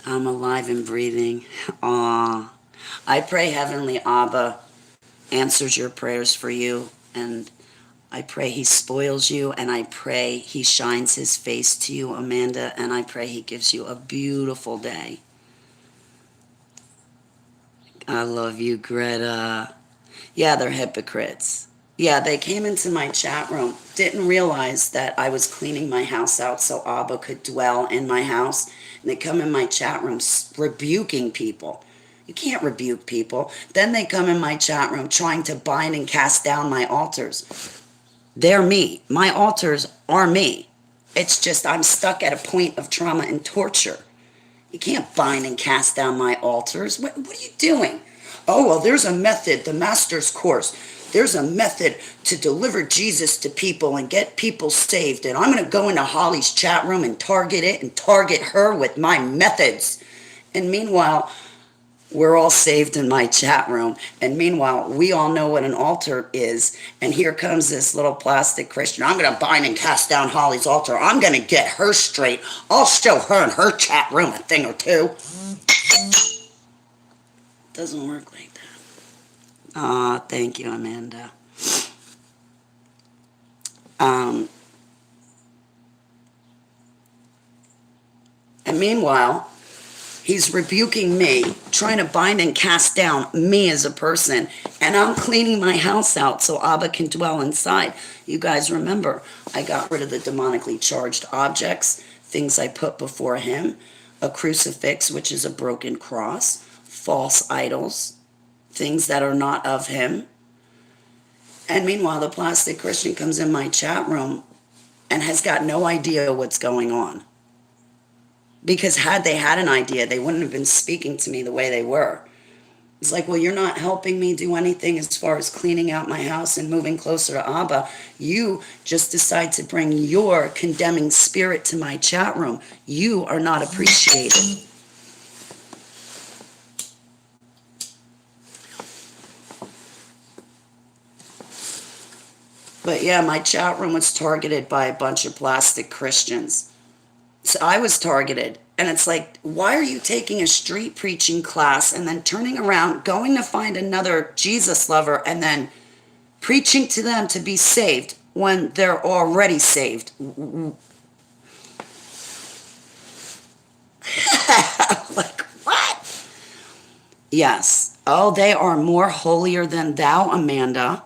I'm alive and breathing. Aw. I pray Heavenly Abba answers your prayers for you, and I pray he spoils you, and I pray he shines his face to you, Amanda, and I pray he gives you a beautiful day. I love you, Greta. Yeah, they're hypocrites. Yeah, they came into my chat room, didn't realize that I was cleaning my house out so Abba could dwell in my house. And they come in my chat room rebuking people. You can't rebuke people. Then they come in my chat room trying to bind and cast down my altars. They're me. My altars are me. It's just I'm stuck at a point of trauma and torture. You can't bind and cast down my altars. What are you doing? Oh, well, there's a method, the master's course. There's a method to deliver Jesus to people and get people saved. And I'm going to go into Holly's chat room and target it and target her with my methods. And meanwhile, we're all saved in my chat room. And meanwhile, we all know what an altar is. And here comes this little plastic Christian. I'm going to bind and cast down Holly's altar. I'm going to get her straight. I'll show her in her chat room a thing or two. Doesn't work like that. Aw, thank you, Amanda. And meanwhile, he's rebuking me, trying to bind and cast down me as a person, and I'm cleaning my house out so Abba can dwell inside. You guys remember, I got rid of the demonically charged objects, things I put before him, a crucifix, which is a broken cross, false idols, things that are not of him. And meanwhile, the plastic Christian comes in my chat room and has got no idea what's going on. Because had they had an idea, they wouldn't have been speaking to me the way they were. It's like, well, you're not helping me do anything as far as cleaning out my house and moving closer to Abba. You just decide to bring your condemning spirit to my chat room. You are not appreciated. But yeah, my chat room was targeted by a bunch of plastic Christians. So I was targeted. And it's like, why are you taking a street preaching class and then turning around, going to find another Jesus lover and then preaching to them to be saved when they're already saved? Like, what? Yes. Oh, they are more holier than thou, Amanda.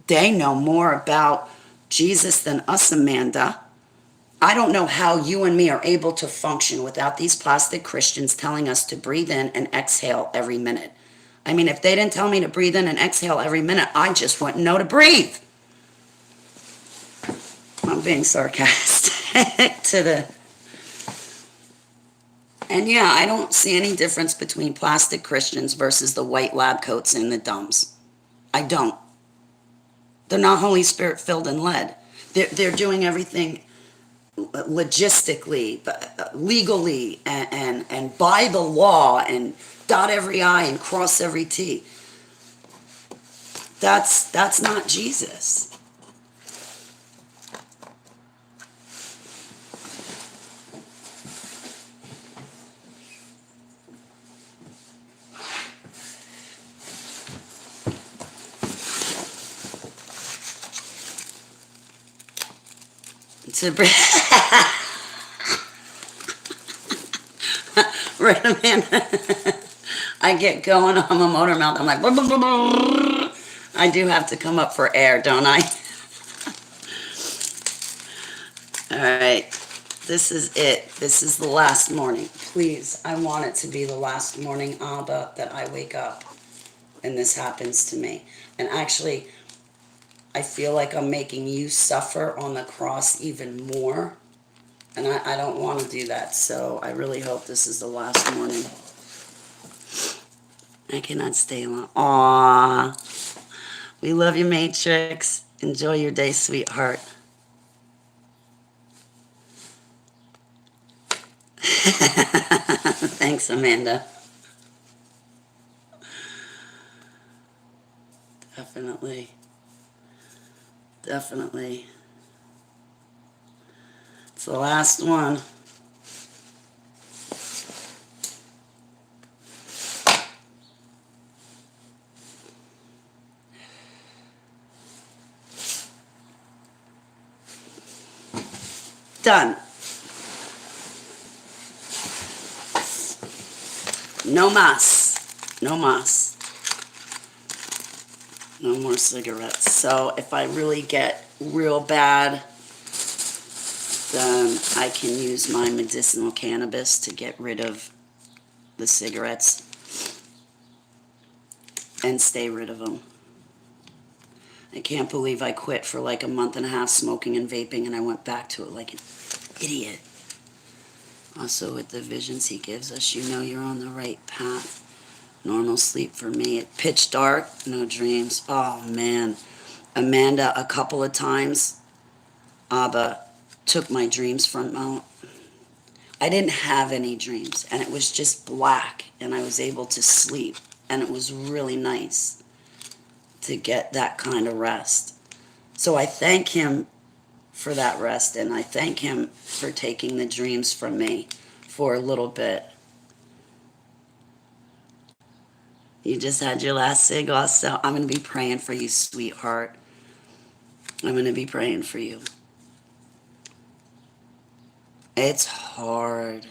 They know more about Jesus than us, Amanda. I don't know how you and me are able to function without these plastic Christians telling us to breathe in and exhale every minute. I mean, if they didn't tell me to breathe in and exhale every minute, I just wouldn't know to breathe. I'm being sarcastic to the... And yeah, I don't see any difference between plastic Christians versus the white lab coats and the dumbs. I don't. They're not Holy Spirit filled and led. They're doing everything logistically, legally, and by the law, and dot every I and cross every T. That's not Jesus. To bring right, Amanda. I get going on the motor mouth. I'm like, "Blah, blah, blah, blah." I do have to come up for air, don't I? All right. This is it. This is the last morning. Please, I want it to be the last morning, Abba, that I wake up and this happens to me. And actually, I feel like I'm making you suffer on the cross even more. And I don't want to do that. So I really hope this is the last morning. I cannot stay long. Aww. We love you, Matrix. Enjoy your day, sweetheart. Thanks, Amanda. Definitely. Definitely. It's the last one. Done. No mas. No mas. No more cigarettes. So if I really get real bad, then I can use my medicinal cannabis to get rid of the cigarettes and stay rid of them. I can't believe I quit for like a month and a half smoking and vaping, and I went back to it like an idiot. Also, with the visions he gives us, you know you're on the right path. Normal sleep for me. At pitch dark, no dreams. Oh, man. Amanda, a couple of times, Abba took my dreams from out. I didn't have any dreams, and it was just black, and I was able to sleep, and it was really nice to get that kind of rest. So I thank him for that rest, and I thank him for taking the dreams from me for a little bit. You just had your last cig also. I'm going to be praying for you, sweetheart. I'm going to be praying for you. It's hard.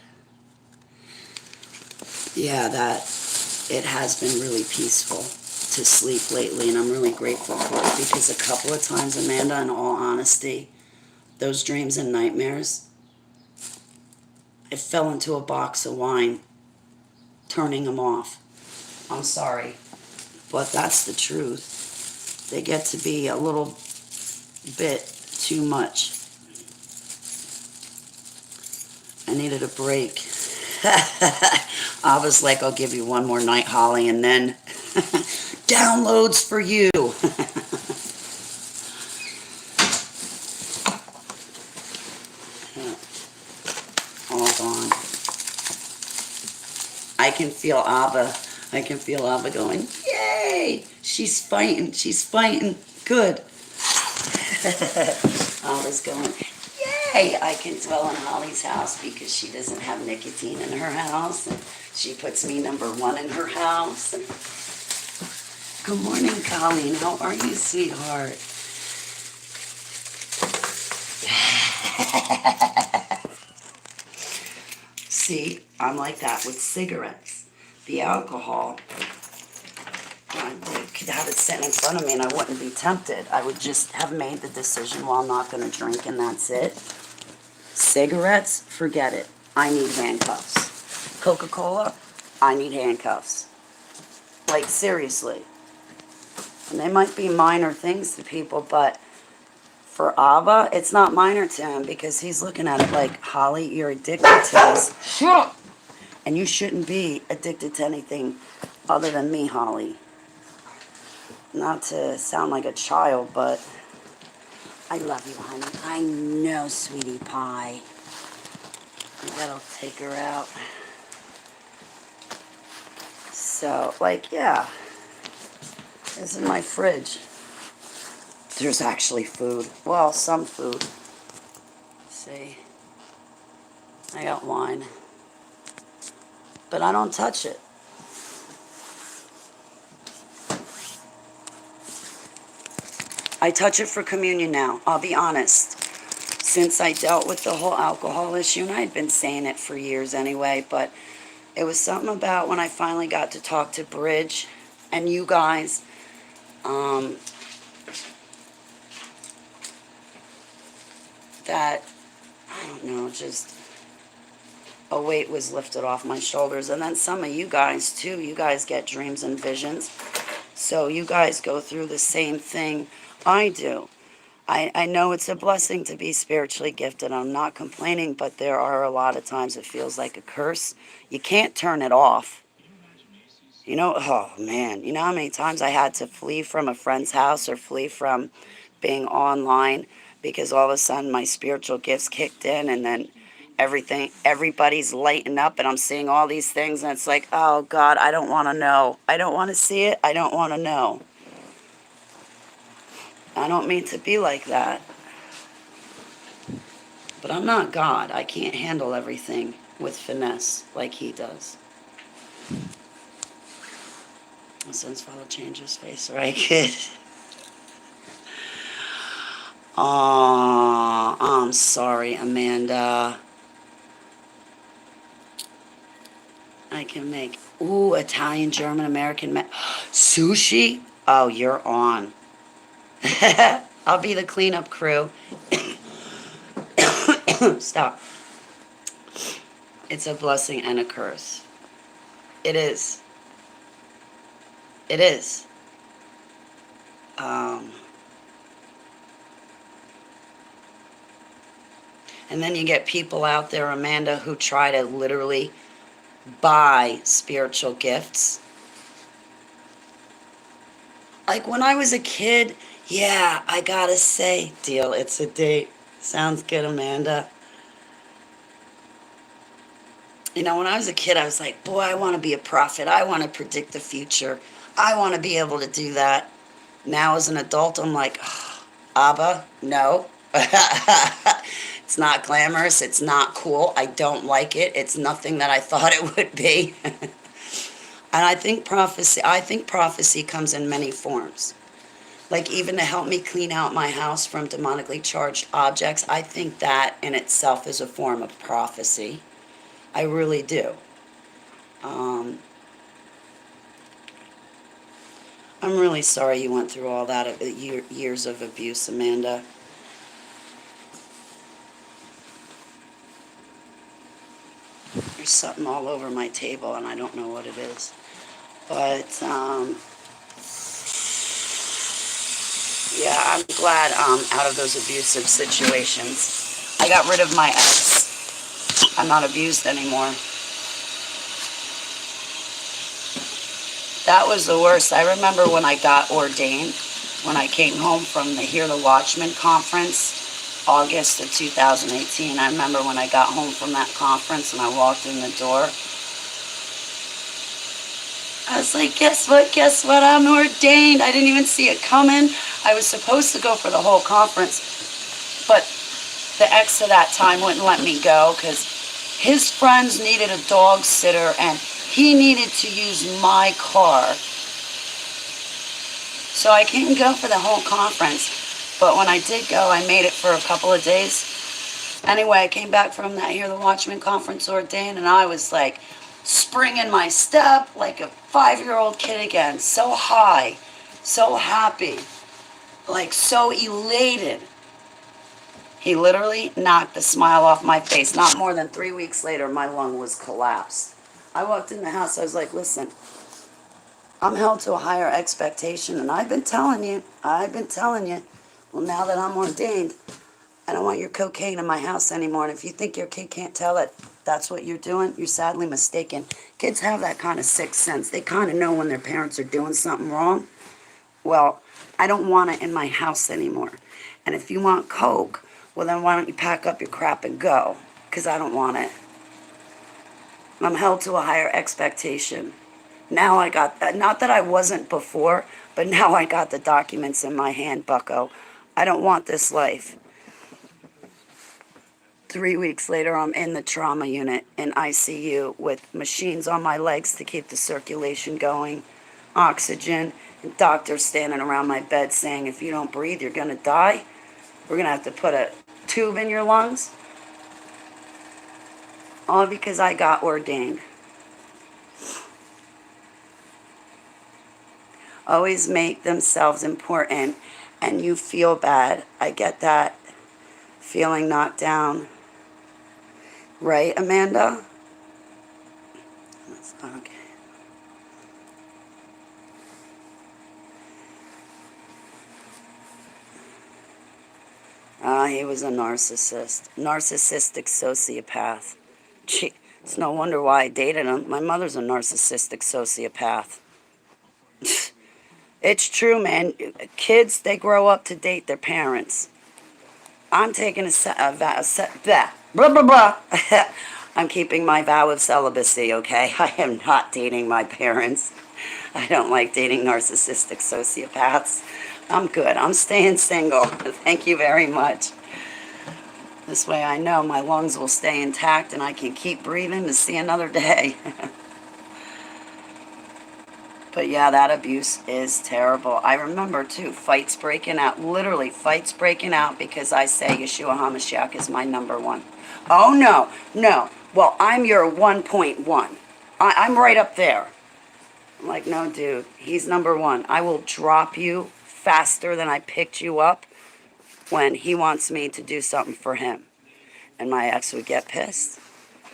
Yeah, it has been really peaceful to sleep lately, and I'm really grateful for it, because a couple of times, Amanda, in all honesty, those dreams and nightmares, I fell into a box of wine, turning them off. I'm sorry, but that's the truth. They get to be a little bit too much. I needed a break. I was like, I'll give you one more night, Holly, and then downloads for you. All gone. I can feel Abba going, yay! She's fighting. Good. Abba's going, yay! I can dwell in Holly's house because she doesn't have nicotine in her house. And she puts me number one in her house. Good morning, Colleen. How are you, sweetheart? See, I'm like that with cigarettes. The alcohol, I could have it sitting in front of me and I wouldn't be tempted. I would just have made the decision, well, I'm not going to drink and that's it. Cigarettes, forget it. I need handcuffs. Coca-Cola, I need handcuffs. Like, seriously. And they might be minor things to people, but for Abba, it's not minor to him, because he's looking at it like, Holly, you're addicted to this. Shut up! And you shouldn't be addicted to anything other than me, Holly. Not to sound like a child, but I love you, honey. I know, sweetie pie. That'll take her out. So, like, yeah. This is my fridge. There's actually food. Well, some food. See? I got wine. But I don't touch it. I touch it for communion now. I'll be honest. Since I dealt with the whole alcohol issue, and I'd been saying it for years anyway, but It was something about when I finally got to talk to Bridge and you guys. That, I don't know, just a weight was lifted off my shoulders. And then some of you guys, too, you guys get dreams and visions. So you guys go through the same thing I do. I know it's a blessing to be spiritually gifted. I'm not complaining, but there are a lot of times it feels like a curse. You can't turn it off. You know, oh man, you know how many times I had to flee from a friend's house or flee from being online because all of a sudden my spiritual gifts kicked in and then everybody's lighting up and I'm seeing all these things and it's like, oh God, I don't want to know. I don't want to see it. I don't want to know. I don't mean to be like that. But I'm not God. I can't handle everything with finesse like he does. My son's father changed his face, right, kid? Aw, I'm sorry, Amanda. I can make, ooh, Italian, German, American, sushi? Oh, you're on. I'll be the cleanup crew. Stop. It's a blessing and a curse. It is. It is. And then you get people out there, Amanda, who try to literally buy spiritual gifts. Like when I was a kid, yeah, I gotta say, deal, it's a date. Sounds good, Amanda. You know, when I was a kid, I was like, boy, I want to be a prophet. I want to predict the future. I want to be able to do that. Now as an adult, I'm like, oh, Abba, no. It's not glamorous. It's not cool. I don't like it. It's nothing that I thought it would be. And I think prophecy comes in many forms. Like even to help me clean out my house from demonically charged objects, I think that in itself is a form of prophecy. I really do. I'm really sorry you went through all that years of abuse, Amanda. There's something all over my table and I don't know what it is. But, yeah, I'm glad out of those abusive situations. I got rid of my ex. I'm not abused anymore. That was the worst. I remember when I got ordained, when I came home from the Hear the Watchman conference, August of 2018. I remember when I got home from that conference and I walked in the door. I was like, guess what? Guess what? I'm ordained. I didn't even see it coming. I was supposed to go for the whole conference, but the ex of that time wouldn't let me go because his friends needed a dog sitter and he needed to use my car. So I couldn't go for the whole conference. But when I did go, I made it for a couple of days. Anyway, I came back from that Hear the Watchman conference ordained, and I was like springing my step like a 5-year-old kid again. So high, so happy, like so elated. He literally knocked the smile off my face. Not more than 3 weeks later, my lung was collapsed. I walked in the house, I was like, listen, I'm held to a higher expectation, and I've been telling you. Well, now that I'm ordained, I don't want your cocaine in my house anymore, and if you think your kid can't tell it, that's what you're doing, you're sadly mistaken. Kids have that kind of sixth sense. They kind of know when their parents are doing something wrong. Well, I don't want it in my house anymore. And if you want coke, well, then why don't you pack up your crap and go? Because I don't want it. I'm held to a higher expectation. Now I got that. Not that I wasn't before, but now I got the documents in my hand, bucko. I don't want this life. 3 weeks later, I'm in the trauma unit in ICU with machines on my legs to keep the circulation going, oxygen, and doctors standing around my bed saying, if you don't breathe, you're going to die. We're going to have to put a tube in your lungs. All because I got ordained. always make themselves important, and you feel bad. I get that feeling knocked down. Right, Amanda? Okay. He was a narcissist. Narcissistic sociopath. Gee, it's no wonder why I dated him. My mother's a narcissistic sociopath. It's true, man. Kids, they grow up to date their parents. I'm taking blah, blah, blah. I'm keeping my vow of celibacy, okay? I am not dating my parents. I don't like dating narcissistic sociopaths. I'm good. I'm staying single. Thank you very much. This way I know my lungs will stay intact and I can keep breathing to see another day. But yeah, that abuse is terrible. I remember too, fights breaking out, literally fights breaking out because I say Yeshua HaMashiach is my number one. Oh no, no. Well, I'm your 1.1. I'm right up there. I'm like, no, dude, he's number one. I will drop you faster than I picked you up when he wants me to do something for him. And my ex would get pissed.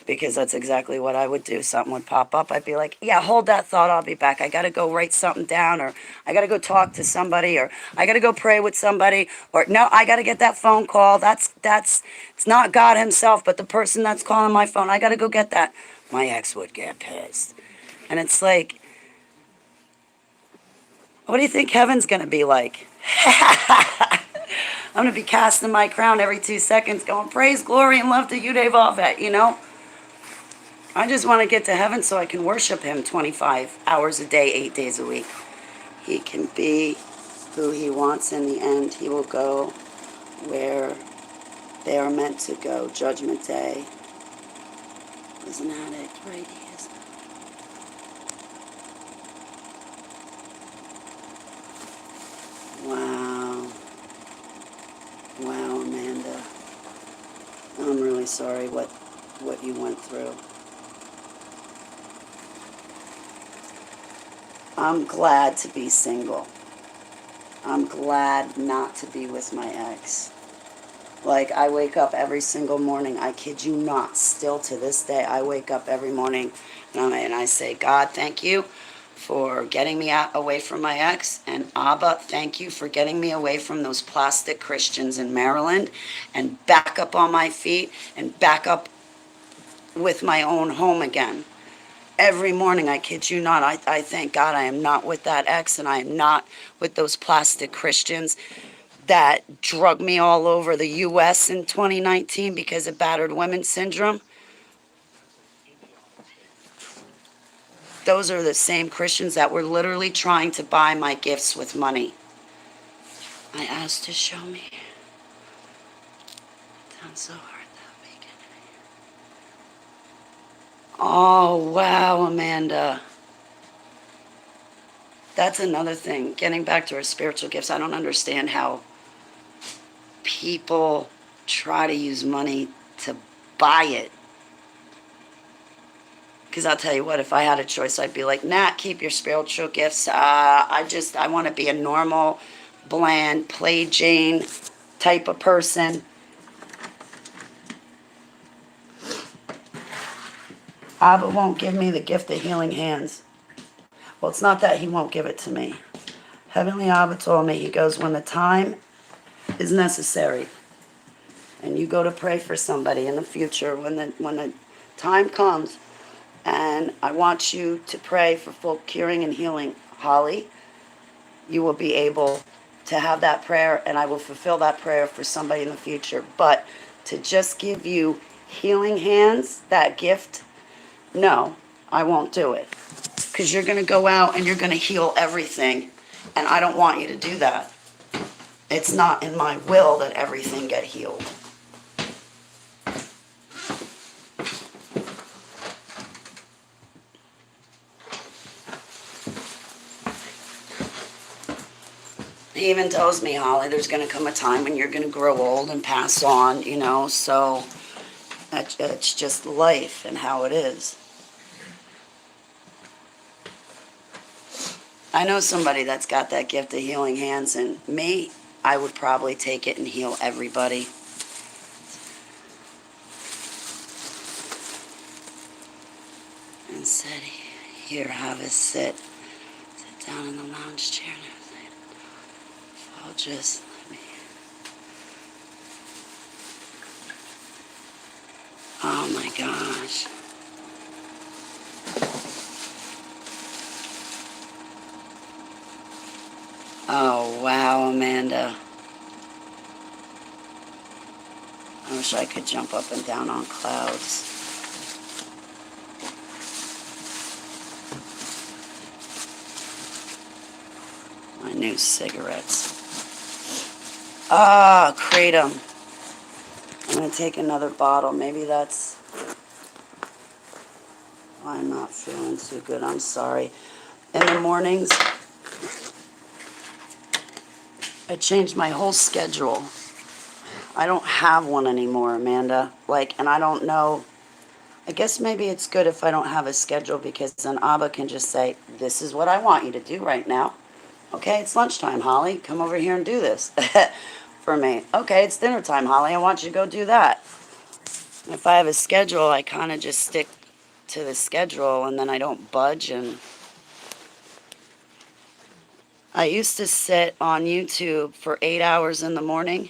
Because that's exactly what I would do. Something would pop up. I'd be like, yeah, hold that thought. I'll be back. I got to go write something down, or I got to go talk to somebody, or I got to go pray with somebody, or no, I got to get that phone call. It's not God himself, but the person that's calling my phone. I got to go get that. My ex would get pissed. And it's like, what do you think heaven's going to be like? I'm going to be casting my crown every 2 seconds going, praise, glory, and love to you, Dave Offet, you know? I just want to get to heaven so I can worship him 25 hours a day, 8 days a week. He can be who he wants in the end. He will go where they are meant to go. Judgment Day. Was an addict, right? He is. Wow. Wow, Amanda. I'm really sorry what you went through. I'm glad to be single. I'm glad not to be with my ex. Like, I wake up every single morning. I kid you not. Still to this day, I wake up every morning and I say, God, thank you for getting me away from my ex. And Abba, thank you for getting me away from those plastic Christians in Maryland and back up on my feet and back up with my own home again. Every morning, I kid you not, I thank God I am not with that ex and I am not with those plastic Christians that drug me all over the U.S. in 2019 because of battered women syndrome. Those are the same Christians that were literally trying to buy my gifts with money. I asked to show me. Sounds so hard that weekend. Oh, wow, Amanda. That's another thing. Getting back to our spiritual gifts, I don't understand how people try to use money to buy it. Because I'll tell you what, if I had a choice, I'd be like, nah, keep your spiritual gifts. I want to be a normal, bland, play Jane type of person. Abba won't give me the gift of healing hands. Well, it's not that he won't give it to me. Heavenly Abba told me, he goes, when the time is necessary, and you go to pray for somebody in the future, when the time comes, and I want you to pray for full curing and healing, Holly, you will be able to have that prayer, and I will fulfill that prayer for somebody in the future. But to just give you healing hands, that gift, no, I won't do it. Because you're going to go out and you're going to heal everything, and I don't want you to do that. It's not in my will that everything get healed. He even tells me, Holly, there's going to come a time when you're going to grow old and pass on, you know, so it's just life and how it is. I know somebody that's got that gift of healing hands, and me, I would probably take it and heal everybody. And said, here, have a sit. Sit down in the lounge chair and everything. I'll just let me. Oh my gosh. Oh wow, Amanda. I wish I could jump up and down on clouds. My new cigarettes. Ah, Kratom. I'm going to take another bottle. Maybe that's why I'm not feeling too good. I'm sorry. In the mornings, I changed my whole schedule. I don't have one anymore, Amanda. And I don't know. I guess maybe it's good if I don't have a schedule, because then Abba can just say, this is what I want you to do right now. Okay, it's lunchtime, Holly. Come over here and do this for me. Okay, it's dinner time, Holly. I want you to go do that. If I have a schedule, I kind of just stick to the schedule, and then I don't budge. And I used to sit on YouTube for 8 hours in the morning.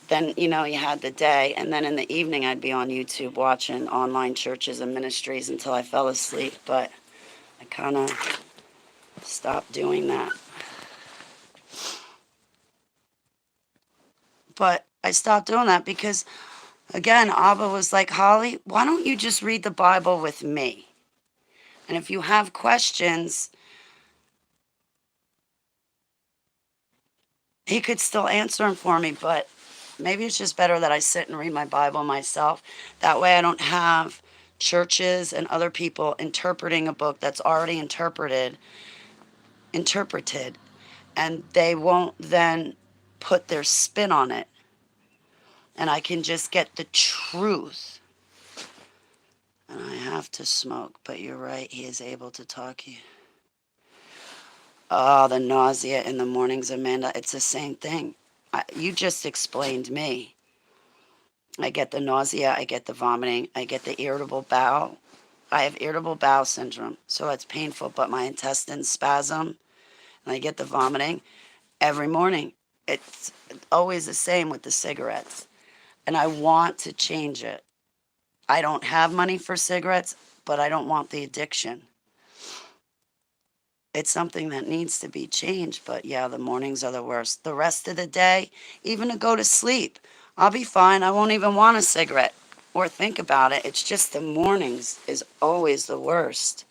Then, you had the day, and then in the evening I'd be on YouTube watching online churches and ministries until I fell asleep. But I kind of stopped doing that. But I stopped doing that because, again, Abba was like, Holly, why don't you just read the Bible with me? And if you have questions, he could still answer them for me. But maybe it's just better that I sit and read my Bible myself. That way I don't have churches and other people interpreting a book that's already interpreted, and they won't then put their spin on it. And I can just get the truth. And I have to smoke, but you're right, he is able to talk you. Oh, the nausea in the mornings, Amanda, it's the same thing. You just explained me. I get the nausea, I get the vomiting, I get the irritable bowel. I have irritable bowel syndrome, so it's painful, but my intestines spasm, and I get the vomiting every morning. It's always the same with the cigarettes, and I want to change it. I don't have money for cigarettes, but I don't want the addiction. It's something that needs to be changed, but yeah, the mornings are the worst. The rest of the day, even to go to sleep, I'll be fine. I won't even want a cigarette or think about it. It's just the mornings is always the worst.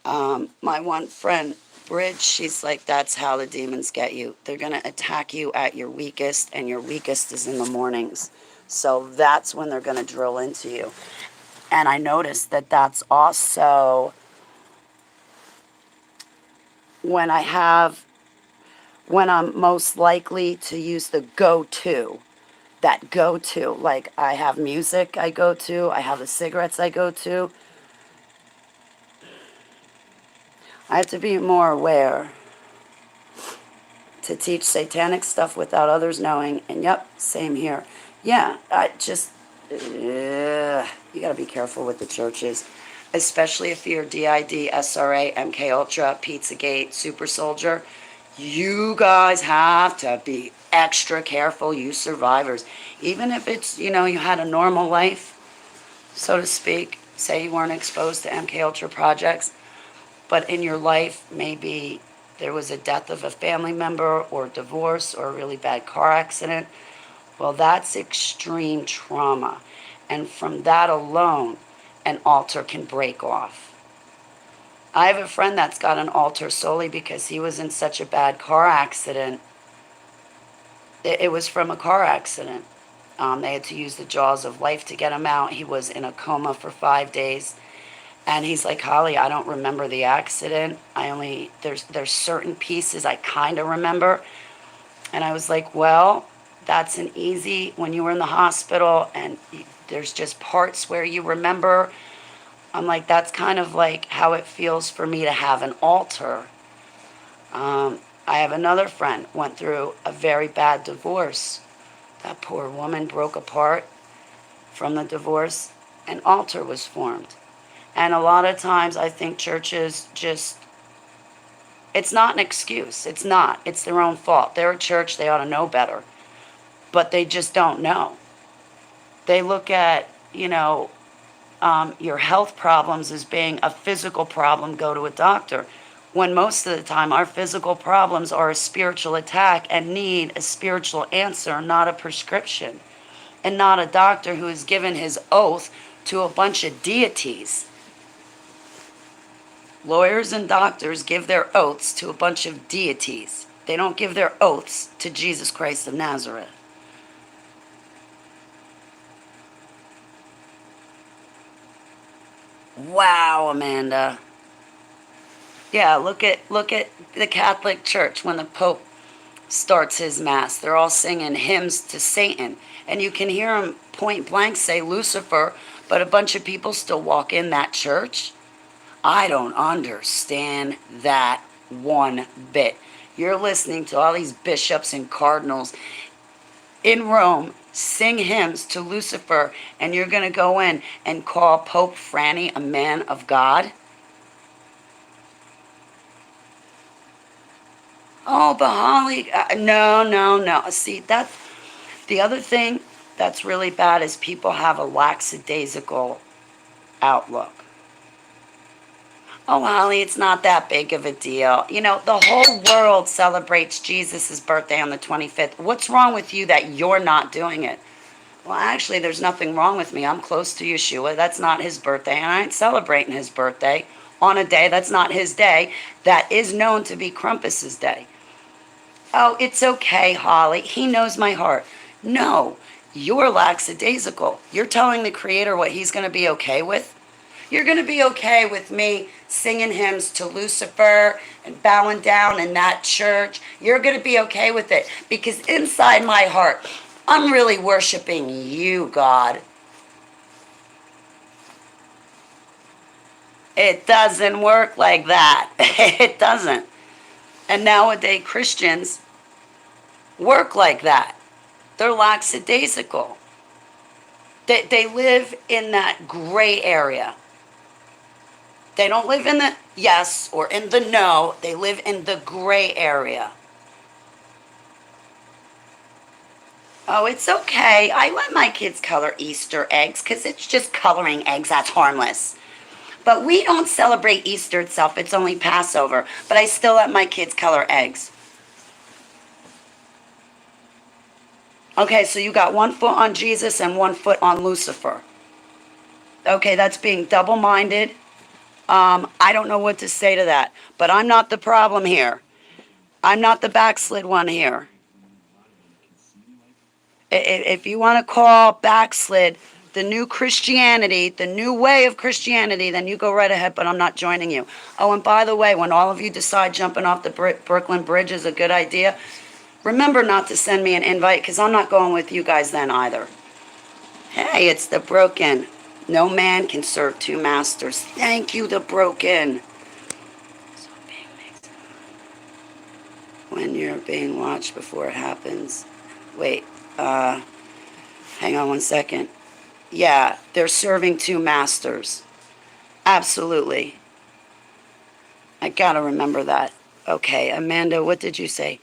My one friend, Bridge, she's like, that's how the demons get you. They're going to attack you at your weakest, and your weakest is in the mornings. So that's when they're going to drill into you. And I noticed that that's also when I'm most likely to use the go-to. That go-to. Like, I have music I go to. I have the cigarettes I go to. I have to be more aware to teach satanic stuff without others knowing. And yep, same here. Yeah, you got to be careful with the churches, especially if you're DID, SRA, MK Ultra, Pizzagate, Super Soldier. You guys have to be extra careful, you survivors. Even if it's, you had a normal life, so to speak, say you weren't exposed to MK Ultra projects, but in your life, maybe there was a death of a family member or divorce or a really bad car accident. Well, that's extreme trauma. And from that alone, an altar can break off. I have a friend that's got an altar solely because he was in such a bad car accident. It was from a car accident. They had to use the jaws of life to get him out. He was in a coma for 5 days. And he's like, Holly, I don't remember the accident. There's certain pieces I kind of remember. And I was like, well, that's an easy, when you were in the hospital and there's just parts where you remember. I'm like, that's kind of like how it feels for me to have an altar. I have another friend went through a very bad divorce. That poor woman broke apart from the divorce. An altar was formed. And a lot of times I think churches just, it's not an excuse. It's not. It's their own fault. They're a church. They ought to know better. But they just don't know. They look at, your health problems as being a physical problem, go to a doctor. When most of the time our physical problems are a spiritual attack and need a spiritual answer, not a prescription. And not a doctor who has given his oath to a bunch of deities. Lawyers and doctors give their oaths to a bunch of deities. They don't give their oaths to Jesus Christ of Nazareth. Wow, Amanda. Yeah, look at the Catholic Church when the Pope starts his mass. They're all singing hymns to Satan, and you can hear him point blank say Lucifer, but a bunch of people still walk in that church. I don't understand that one bit. You're listening to all these bishops and cardinals in Rome sing hymns to Lucifer, and you're going to go in and call Pope Franny a man of God? Oh, but Holly, no, no, no. See, that's the other thing that's really bad is people have a lackadaisical outlook. Oh, Holly, it's not that big of a deal. The whole world celebrates Jesus' birthday on the 25th. What's wrong with you that you're not doing it? Well, actually, there's nothing wrong with me. I'm close to Yeshua. That's not his birthday, and I ain't celebrating his birthday on a day that's not his day, that is known to be Krampus's day. Oh, it's okay, Holly. He knows my heart. No, you're lackadaisical. You're telling the Creator what he's going to be okay with? You're going to be okay with me singing hymns to Lucifer and bowing down in that church. You're going to be okay with it because inside my heart, I'm really worshiping you, God. It doesn't work like that. It doesn't. And nowadays Christians work like that. They're lackadaisical. They live in that gray area. They don't live in the yes or in the no. They live in the gray area. Oh, it's okay. I let my kids color Easter eggs because it's just coloring eggs. That's harmless. But we don't celebrate Easter itself. It's only Passover. But I still let my kids color eggs. Okay, so you got 1 foot on Jesus and 1 foot on Lucifer. Okay, that's being double-minded. I don't know what to say to that. But I'm not the problem here. I'm not the backslid one here. If you want to call backslid the new Christianity, the new way of Christianity, then you go right ahead, but I'm not joining you. Oh, and by the way, when all of you decide jumping off the Brooklyn Bridge is a good idea, remember not to send me an invite because I'm not going with you guys then either. Hey, it's the Broken. No man can serve two masters. Thank you, the Broken. When you're being watched before it happens. Wait, hang on 1 second. Yeah, they're serving two masters. Absolutely. I gotta remember that. Okay, Amanda, what did you say?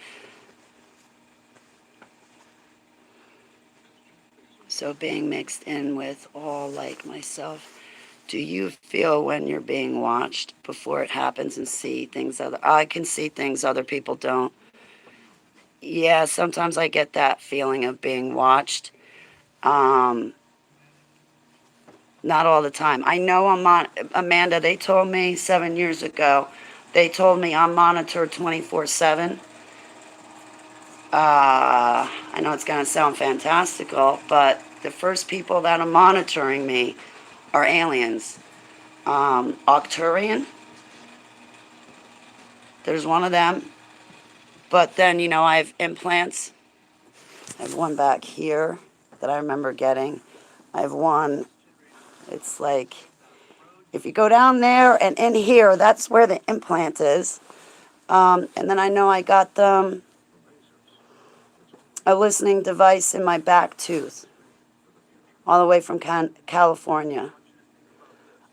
So being mixed in with all like myself. Do you feel when you're being watched before it happens and see things I can see things other people don't. Yeah, sometimes I get that feeling of being watched. Not all the time. I know Amanda, they told me 7 years ago, they told me I'm monitored 24/7. I know it's going to sound fantastical, but the first people that are monitoring me are aliens. Octurian, there's one of them. But then, I have implants. I have one back here that I remember getting. I have one, it's like, if you go down there and in here, that's where the implant is. And then I know I got them a listening device in my back tooth, all the way from California.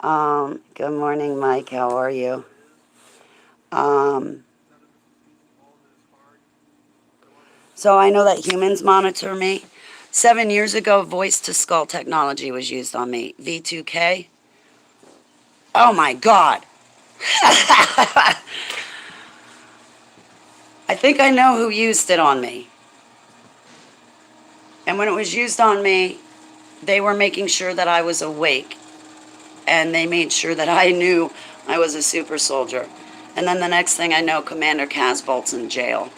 Good morning, Mike. How are you? So I know that humans monitor me. 7 years ago, voice-to-skull technology was used on me. V2K. Oh, my God. I think I know who used it on me. And when it was used on me, they were making sure that I was awake. And they made sure that I knew I was a super soldier. And then the next thing I know, Commander Casbolt's in jail.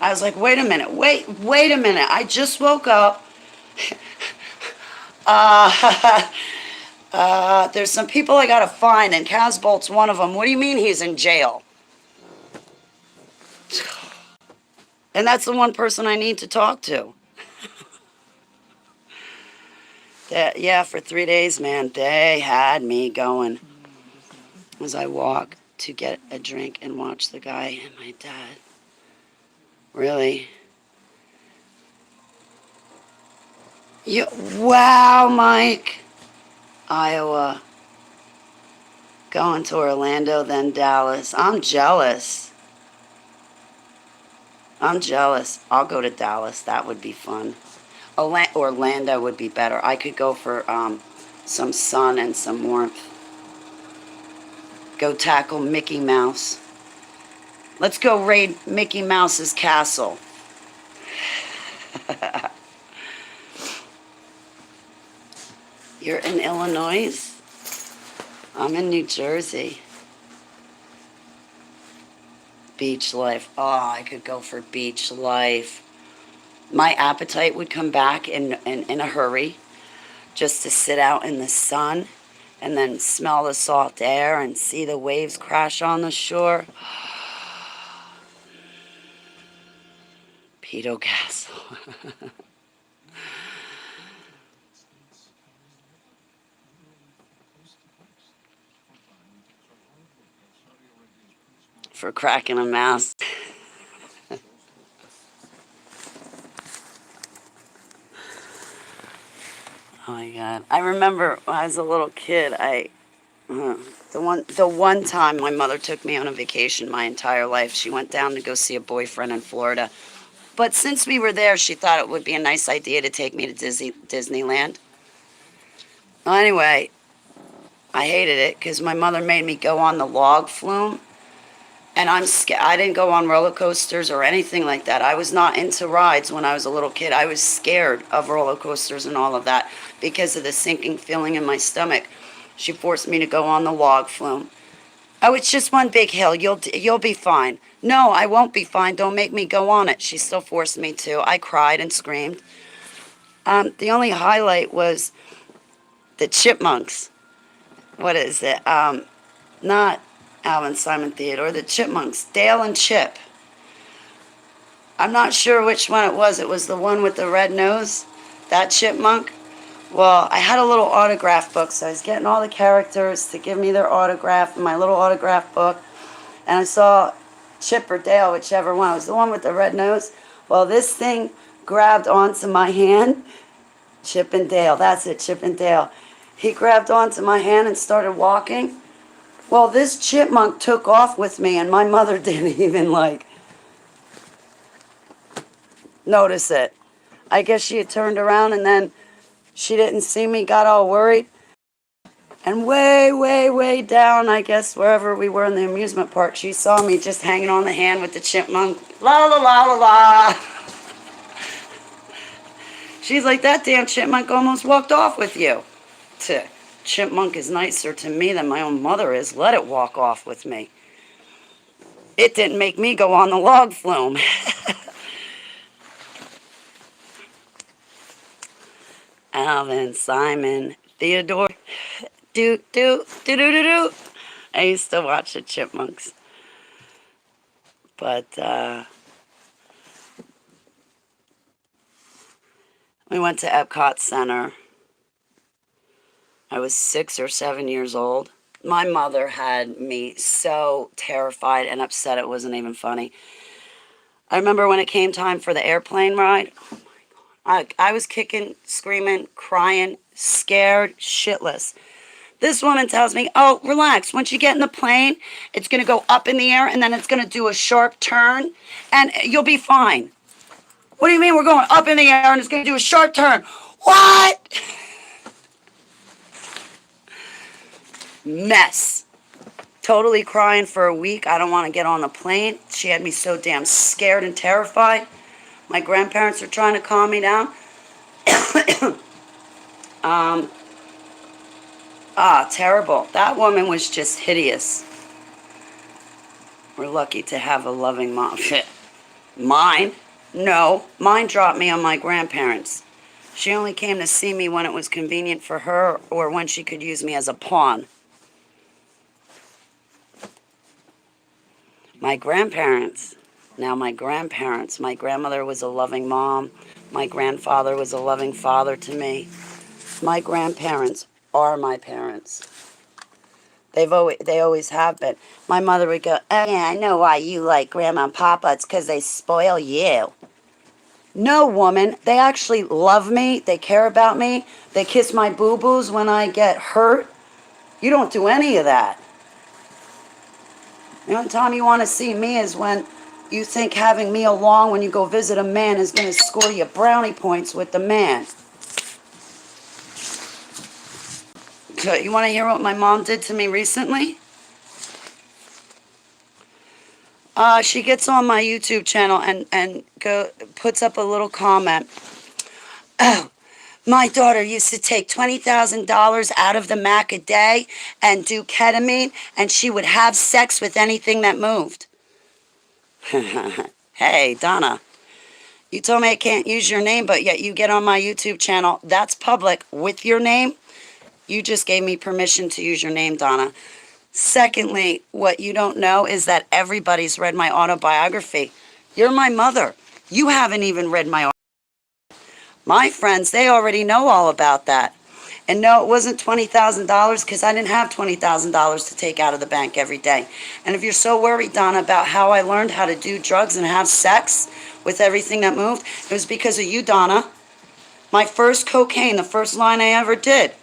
I was like, wait a minute, wait a minute. I just woke up. There's some people I gotta find, and Casbolt's one of them. What do you mean he's in jail? And that's the one person I need to talk to. Yeah, for 3 days, man, they had me going as I walk to get a drink and watch the guy and my dad. Really? Wow, Mike. Iowa. Going to Orlando, then Dallas. I'm jealous. I'll go to Dallas. That would be fun. Orlando would be better. I could go for some sun and some warmth. Go tackle Mickey Mouse. Let's go raid Mickey Mouse's castle. You're in Illinois? I'm in New Jersey. Beach life. Oh, I could go for beach life. My appetite would come back in a hurry, just to sit out in the sun and then smell the salt air and see the waves crash on the shore. Pedo Castle. For cracking a mouse. Oh my God. I remember when I was a little kid, the one time my mother took me on a vacation my entire life, she went down to go see a boyfriend in Florida. But since we were there, she thought it would be a nice idea to take me to Disneyland. Well, anyway, I hated it because my mother made me go on the log flume. And I'm scared. I didn't go on roller coasters or anything like that. I was not into rides when I was a little kid. I was scared of roller coasters and all of that because of the sinking feeling in my stomach. She forced me to go on the log flume. Oh, it's just one big hill. You'll be fine. No, I won't be fine. Don't make me go on it. She still forced me to. I cried and screamed. The only highlight was the chipmunks. What is it? Not Alvin Simon Theodore. The chipmunks. Dale and Chip. I'm not sure which one it was. It was the one with the red nose. That chipmunk. Well, I had a little autograph book, so I was getting all the characters to give me their autograph in my little autograph book. And I saw Chip or Dale, whichever one. It was the one with the red nose. Well, this thing grabbed onto my hand. Chip and Dale. That's it, Chip and Dale. He grabbed onto my hand and started walking. Well, this chipmunk took off with me, and my mother didn't even, notice it. I guess she had turned around, and then she didn't see me, got all worried. And way, way, way down, I guess, wherever we were in the amusement park, she saw me just hanging on the hand with the chipmunk. La, la, la, la, la. She's like, that damn chipmunk almost walked off with you. Chipmunk is nicer to me than my own mother is. Let it walk off with me. It didn't make me go on the log flume. Alvin, Simon, Theodore. Do, do, do, do, do, do. I used to watch the chipmunks. But, we went to Epcot Center. I was 6 or 7 years old. My mother had me so terrified and upset it wasn't even funny. I remember when it came time for the airplane ride, I was kicking, screaming, crying, scared, shitless. This woman tells me, oh, relax. Once you get in the plane, it's going to go up in the air and then it's going to do a sharp turn and you'll be fine. What do you mean we're going up in the air and it's going to do a sharp turn? What? Mess. Totally crying for a week. I don't want to get on the plane. She had me so damn scared and terrified. My grandparents are trying to calm me down. Terrible. That woman was just hideous. We're lucky to have a loving mom. Mine? No. Mine dropped me on my grandparents. She only came to see me when it was convenient for her or when she could use me as a pawn. My grandparents. Now my grandparents. My grandmother was a loving mom. My grandfather was a loving father to me. My grandparents are my parents. They always have been. My mother would go, oh, yeah, I know why you like Grandma and Papa. It's because they spoil you. No, woman. They actually love me. They care about me. They kiss my boo-boos when I get hurt. You don't do any of that. The only time you want to see me is when you think having me along when you go visit a man is going to score you brownie points with the man. So you want to hear what my mom did to me recently? She gets on my YouTube channel and puts up a little comment. Oh, my daughter used to take $20,000 out of the Mac a day and do ketamine, and she would have sex with anything that moved. Hey, Donna, you told me I can't use your name, but yet you get on my YouTube channel. That's public with your name. You just gave me permission to use your name, Donna. Secondly, what you don't know is that everybody's read my autobiography. You're my mother. You haven't even read my autobiography. My friends, they already know all about that. And no, it wasn't $20,000 because I didn't have $20,000 to take out of the bank every day. And if you're so worried, Donna, about how I learned how to do drugs and have sex with everything that moved, it was because of you, Donna. My first cocaine, the first line I ever did,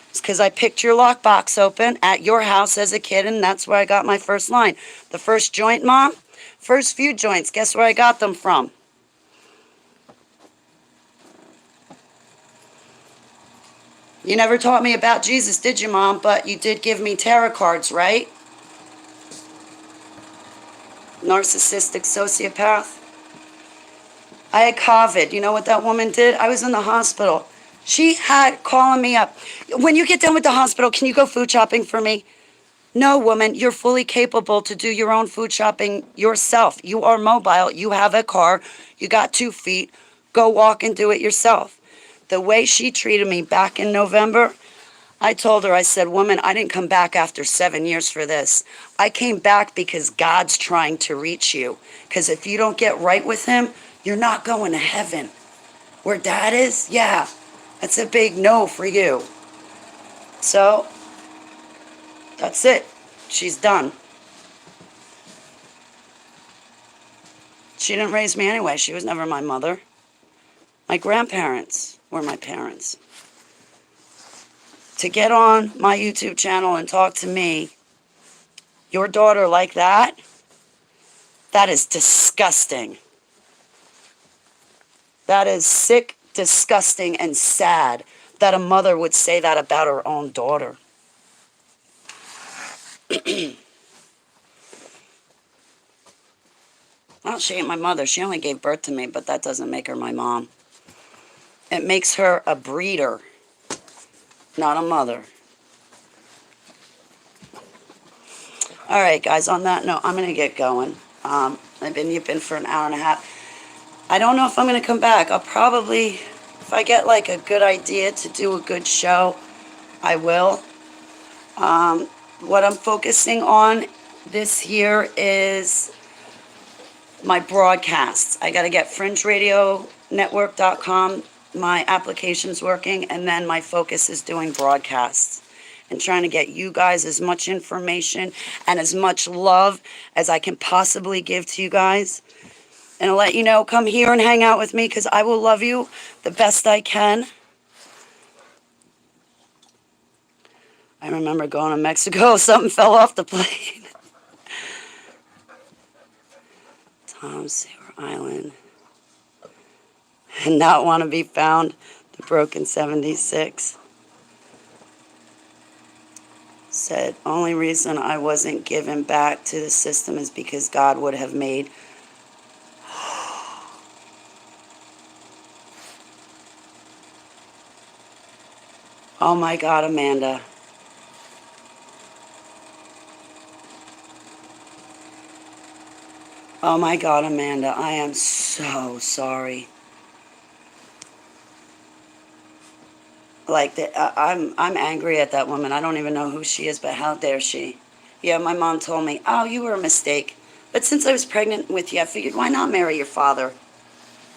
it's because I picked your lockbox open at your house as a kid, and that's where I got my first line. The first joint, Mom? First few joints, guess where I got them from? You never taught me about Jesus, did you, Mom? But you did give me tarot cards, right? Narcissistic sociopath. I had COVID. You know what that woman did? I was in the hospital. She had calling me up. When you get done with the hospital, can you go food shopping for me? No, woman, you're fully capable to do your own food shopping yourself. You are mobile. You have a car. You got 2 feet. Go walk and do it yourself. The way she treated me back in November, I told her, I said, woman, I didn't come back after 7 years for this. I came back because God's trying to reach you. Because if you don't get right with him, you're not going to heaven. Where Dad is? Yeah. That's a big no for you. So, that's it. She's done. She didn't raise me anyway. She was never my mother. My grandparents were my parents. To get on my YouTube channel and talk to me, your daughter like that, that is disgusting. That is sick, disgusting, and sad that a mother would say that about her own daughter. Well, she ain't my mother. She only gave birth to me, but that doesn't make her my mom. It makes her a breeder, not a mother. All right, guys, on that note, I'm going to get going. I've been yipping for an hour and a half. I don't know if I'm going to come back. I'll probably, if I get like a good idea to do a good show, I will. What I'm focusing on this year is my broadcasts. I got to get fringeradionetwork.com. My application's working, and then my focus is doing broadcasts. and trying to get you guys as much information and as much love as I can possibly give to you guys. And I'll let you know, come here and hang out with me because I will love you the best I can. I remember going to Mexico, something fell off the plane. Tom Sawyer Island. And not want to be found, the broken 76. Said, only reason I wasn't given back to the system is because God would have made. Oh my God, Amanda. Oh my God, Amanda, I am so sorry. Like, I'm angry at that woman. I don't even know who she is, but how dare she? Yeah, my mom told me, oh, you were a mistake. But since I was pregnant with you, I figured, why not marry your father?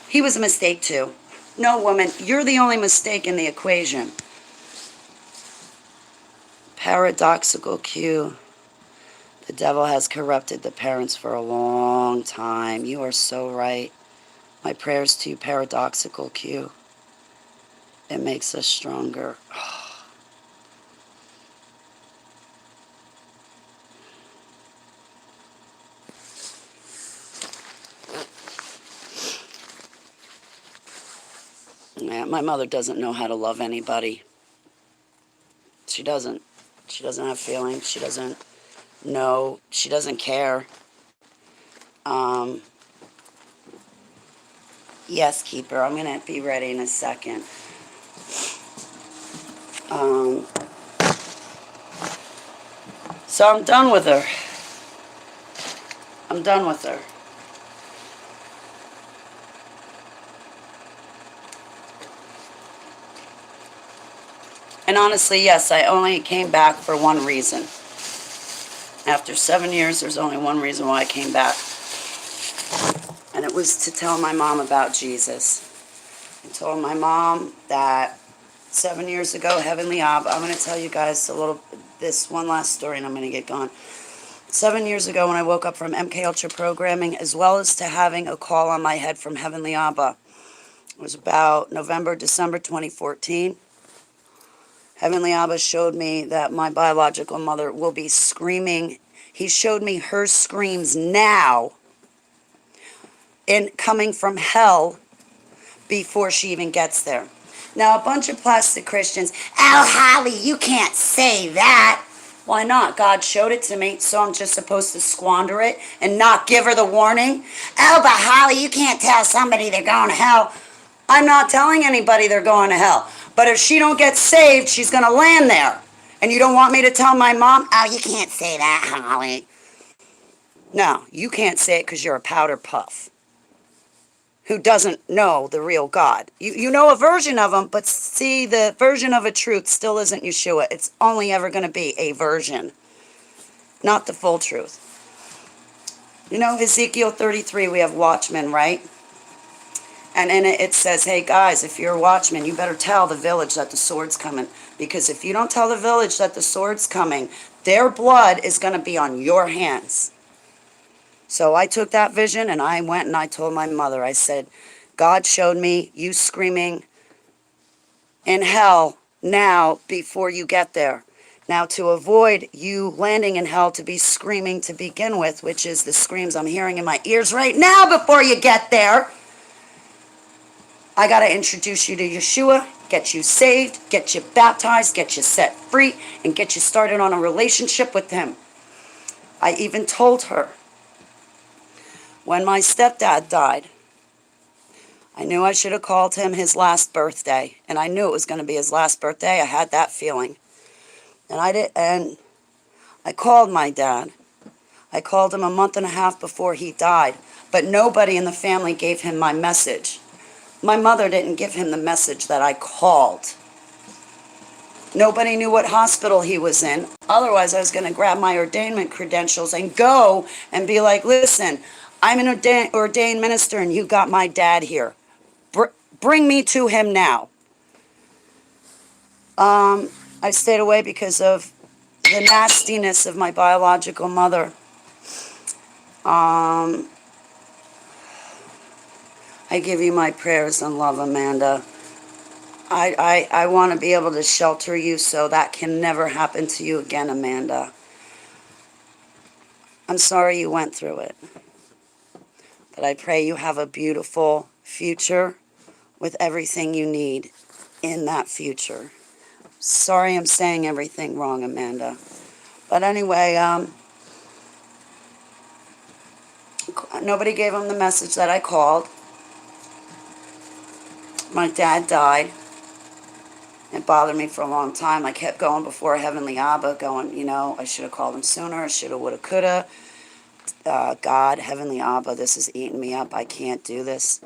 He was a mistake too. No, woman, you're the only mistake in the equation. Paradoxical Q. The devil has corrupted the parents for a long time. You are so right. My prayers to you, Paradoxical Q. It makes us stronger. Yeah, my mother doesn't know how to love anybody. She doesn't. She doesn't have feelings. She doesn't know. She doesn't care. Yes, Keeper, I'm going to be ready in a second. So I'm done with her. I'm done with her. And honestly, yes, I only came back for one reason. After 7 years, there's only one reason why I came back. And it was to tell my mom about Jesus. I told my mom that 7 years ago, Heavenly Abba, I'm going to tell you guys this one last story and I'm going to get gone. 7 years ago when I woke up from MK Ultra programming, as well as to having a call on my head from Heavenly Abba, it was about November, December 2014. Heavenly Abba showed me that my biological mother will be screaming. He showed me her screams now in coming from hell before she even gets there. Now, a bunch of plastic Christians, oh, Holly, you can't say that. Why not? God showed it to me, so I'm just supposed to squander it and not give her the warning? Oh, but Holly, you can't tell somebody they're going to hell. I'm not telling anybody they're going to hell. But if she don't get saved, she's going to land there. And you don't want me to tell my mom, oh, you can't say that, Holly. No, you can't say it because you're a powder puff who doesn't know the real God. You know a version of him, but see, the version of a truth still isn't Yeshua. It's only ever going to be a version, not the full truth. You know, Ezekiel 33, we have watchmen, right? And in it, it says, hey, guys, if you're a watchman, you better tell the village that the sword's coming. Because if you don't tell the village that the sword's coming, their blood is going to be on your hands. So I took that vision and I went and I told my mother, I said, God showed me you screaming in hell now before you get there. Now, to avoid you landing in hell to be screaming to begin with, which is the screams I'm hearing in my ears right now before you get there, I got to introduce you to Yeshua, get you saved, get you baptized, get you set free, and get you started on a relationship with him. I even told her, when my stepdad died, I knew I should have called him his last birthday, and I knew it was going to be his last birthday. I had that feeling. And I did, and I called my dad. I called him a month and a half before he died, but nobody in the family gave him my message. My mother didn't give him the message that I called. Nobody knew what hospital he was in. Otherwise, I was going to grab my ordainment credentials and go and be like, listen, I'm an ordained minister and you got my dad here. Bring me to him now. I stayed away because of the nastiness of my biological mother. I give you my prayers and love, Amanda. I want to be able to shelter you so that can never happen to you again, Amanda. I'm sorry you went through it. But I pray you have a beautiful future with everything you need in that future. Sorry I'm saying everything wrong, Amanda. But anyway, nobody gave him the message that I called. My dad died. It bothered me for a long time. I kept going before Heavenly Abba, going, you know, I should have called him sooner. I should have, would have, could have. God, Heavenly Abba, this is eating me up. I can't do this.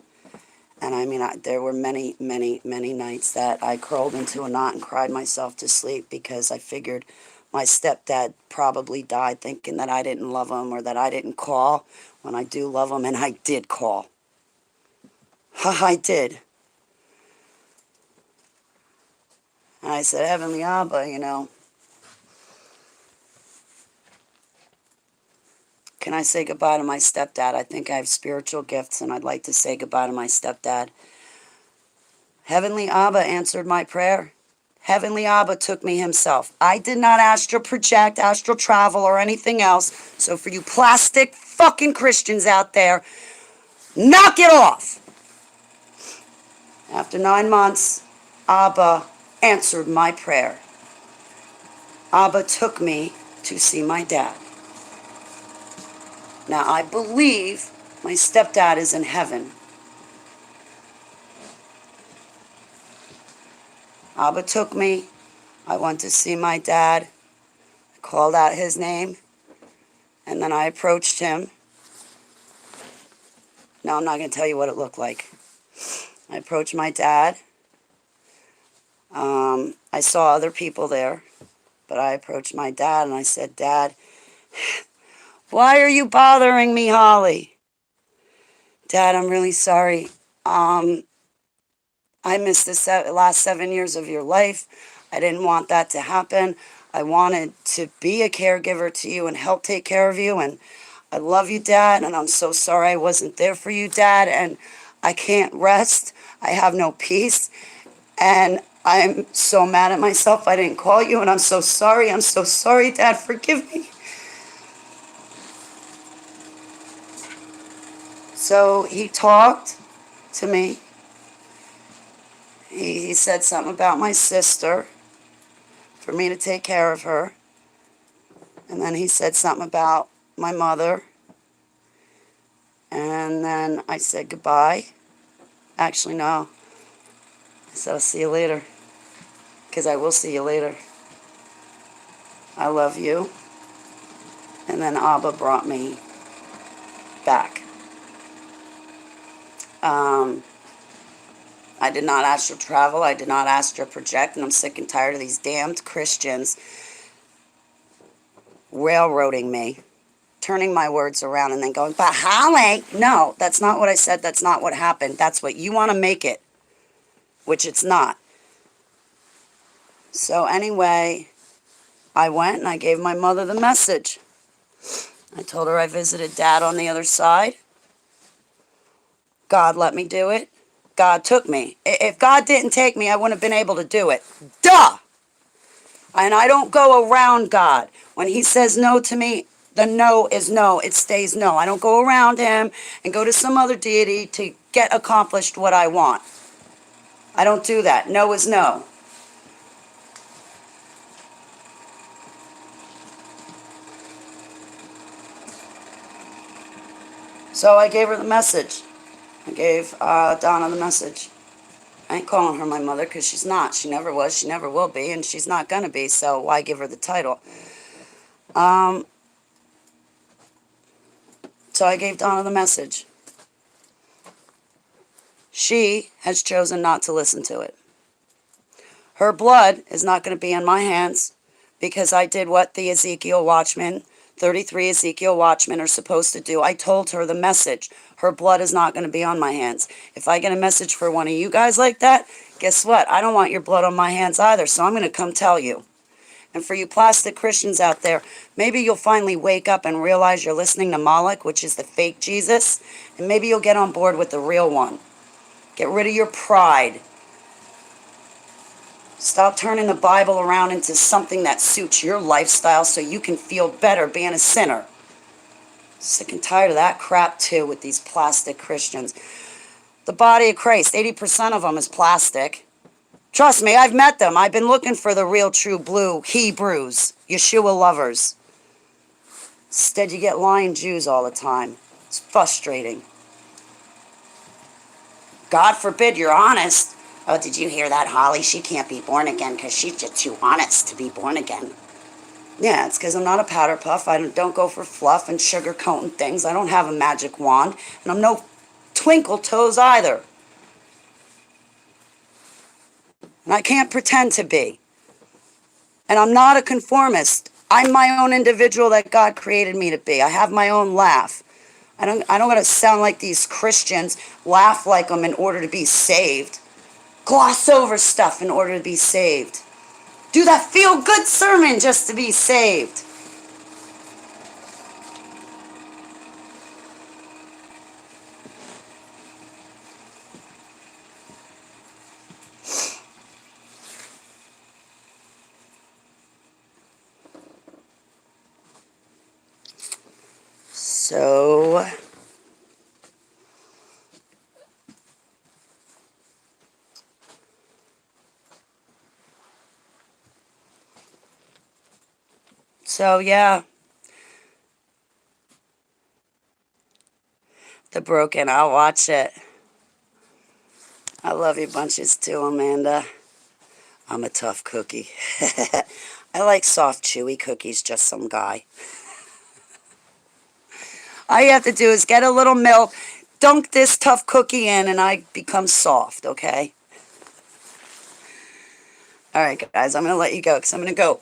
And I mean, there were many, many, many nights that I curled into a knot and cried myself to sleep because I figured my stepdad probably died thinking that I didn't love him or that I didn't call when I do love him. And I did call. I did. And I said, Heavenly Abba, you know, can I say goodbye to my stepdad? I think I have spiritual gifts and I'd like to say goodbye to my stepdad. Heavenly Abba answered my prayer. Heavenly Abba took me himself. I did not astral project, astral travel, or anything else. So for you plastic fucking Christians out there, knock it off. After 9 months, Abba answered my prayer. Abba took me to see my dad. Now I believe my stepdad is in heaven. Abba took me. I went to see my dad. I called out his name. And then I approached him. No, I'm not going to tell you what it looked like. I approached my dad. I saw other people there. But I approached my dad and I said, Dad, why are you bothering me, Holly? Dad, I'm really sorry. I missed the last 7 years of your life. I didn't want that to happen. I wanted to be a caregiver to you and help take care of you. And I love you, Dad. And I'm so sorry I wasn't there for you, Dad. And I can't rest. I have no peace. And I'm so mad at myself I didn't call you. And I'm so sorry. I'm so sorry, Dad. Forgive me. So he talked to me. He said something about my sister, for me to take care of her. And then he said something about my mother. And then I said goodbye. Actually, no. I said, I'll see you later. Because I will see you later. I love you. And then Abba brought me back. I did not astral travel. I did not astral project. And I'm sick and tired of these damned Christians railroading me, turning my words around and then going, but Holly, no, that's not what I said. That's not what happened. That's what you want to make it, which it's not. So anyway, I went and I gave my mother the message. I told her I visited Dad on the other side. God let me do it. God took me. If God didn't take me, I wouldn't have been able to do it. Duh! And I don't go around God. When he says no to me, the no is no. It stays no. I don't go around him and go to some other deity to get accomplished what I want. I don't do that. No is no. So I gave her the message. I gave Donna the message. I ain't calling her my mother because she's not. She never was. She never will be. And she's not going to be. So why give her the title? So I gave Donna the message. She has chosen not to listen to it. Her blood is not going to be in my hands because I did what the Ezekiel Watchman 33 Ezekiel watchmen are supposed to do. I told her the message. Her blood is not going to be on my hands. If I get a message for one of you guys like that, guess what? I don't want your blood on my hands either, so I'm going to come tell you. And for you plastic Christians out there, maybe you'll finally wake up and realize you're listening to Moloch, which is the fake Jesus, and maybe you'll get on board with the real one. Get rid of your pride. Stop turning the Bible around into something that suits your lifestyle so you can feel better being a sinner. Sick and tired of that crap too with these plastic Christians. The body of Christ, 80% of them is plastic. Trust me, I've met them. I've been looking for the real true blue Hebrews, Yeshua lovers. Instead you get lying Jews all the time. It's frustrating. God forbid you're honest. Oh, did you hear that, Holly? She can't be born again because she's just too honest to be born again. Yeah, it's because I'm not a powder puff. I don't go for fluff and sugar coating things. I don't have a magic wand. And I'm no twinkle toes either. And I can't pretend to be. And I'm not a conformist. I'm my own individual that God created me to be. I have my own laugh. I don't got to sound like these Christians, laugh like them in order to be saved. Gloss over stuff in order to be saved. Do that feel-good sermon just to be saved. So yeah. The Broken, I'll watch it. I love you bunches too, Amanda. I'm a tough cookie. I like soft, chewy cookies, just some guy. All you have to do is get a little milk, dunk this tough cookie in, and I become soft, okay? All right, guys, I'm going to let you go because I'm going to go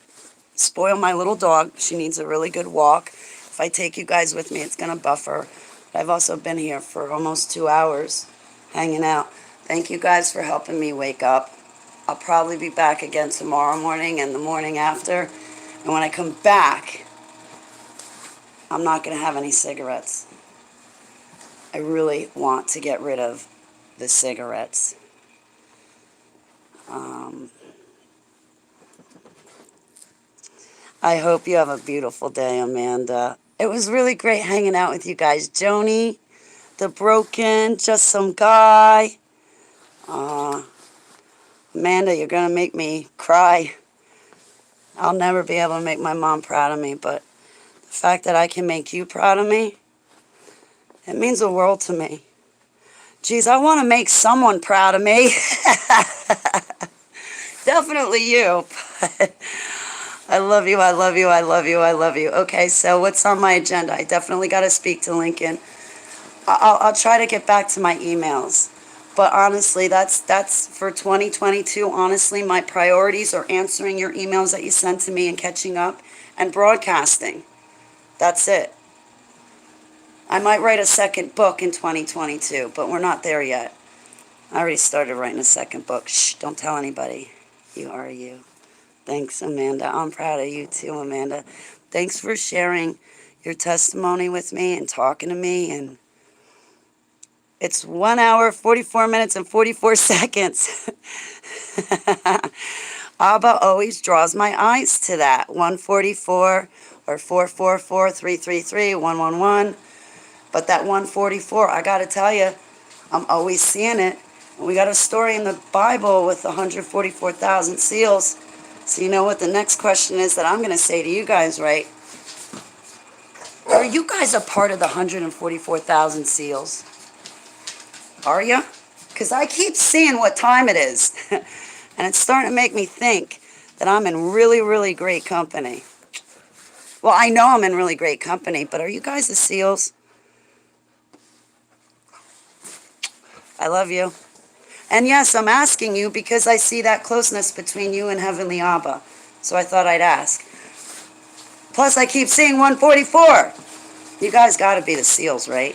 spoil my little dog. She needs a really good walk. If I take you guys with me, it's going to buff her. But I've also been here for almost 2 hours hanging out. Thank you guys for helping me wake up. I'll probably be back again tomorrow morning and the morning after. And when I come back, I'm not going to have any cigarettes. I really want to get rid of the cigarettes. I hope you have a beautiful day, Amanda. It was really great hanging out with you guys. Joni, The Broken, Just Some Guy. Amanda, you're going to make me cry. I'll never be able to make my mom proud of me, but the fact that I can make you proud of me, it means the world to me. Geez, I want to make someone proud of me. Definitely you. I love you, I love you, I love you, I love you. Okay, so what's on my agenda? I definitely got to speak to Lincoln. I'll try to get back to my emails. But honestly, that's for 2022. Honestly, my priorities are answering your emails that you sent to me and catching up and broadcasting. That's it. I might write a second book in 2022, but we're not there yet. I already started writing a second book. Shh, don't tell anybody. You are you. Thanks, Amanda. I'm proud of you too, Amanda. Thanks for sharing your testimony with me and talking to me. And it's 1 hour, 44 minutes, and 44 seconds. Abba always draws my eyes to that. 144 or 444, 333, 111. But that 144, I got to tell you, I'm always seeing it. And we got a story in the Bible with 144,000 seals. So you know what the next question is that I'm going to say to you guys, right? Are you guys a part of the 144,000 seals? Are you? Because I keep seeing what time it is. And it's starting to make me think that I'm in really, really great company. Well, I know I'm in really great company, but are you guys the seals? I love you. And yes, I'm asking you because I see that closeness between you and Heavenly Abba. So I thought I'd ask. Plus, I keep seeing 144. You guys got to be the SEALs, right?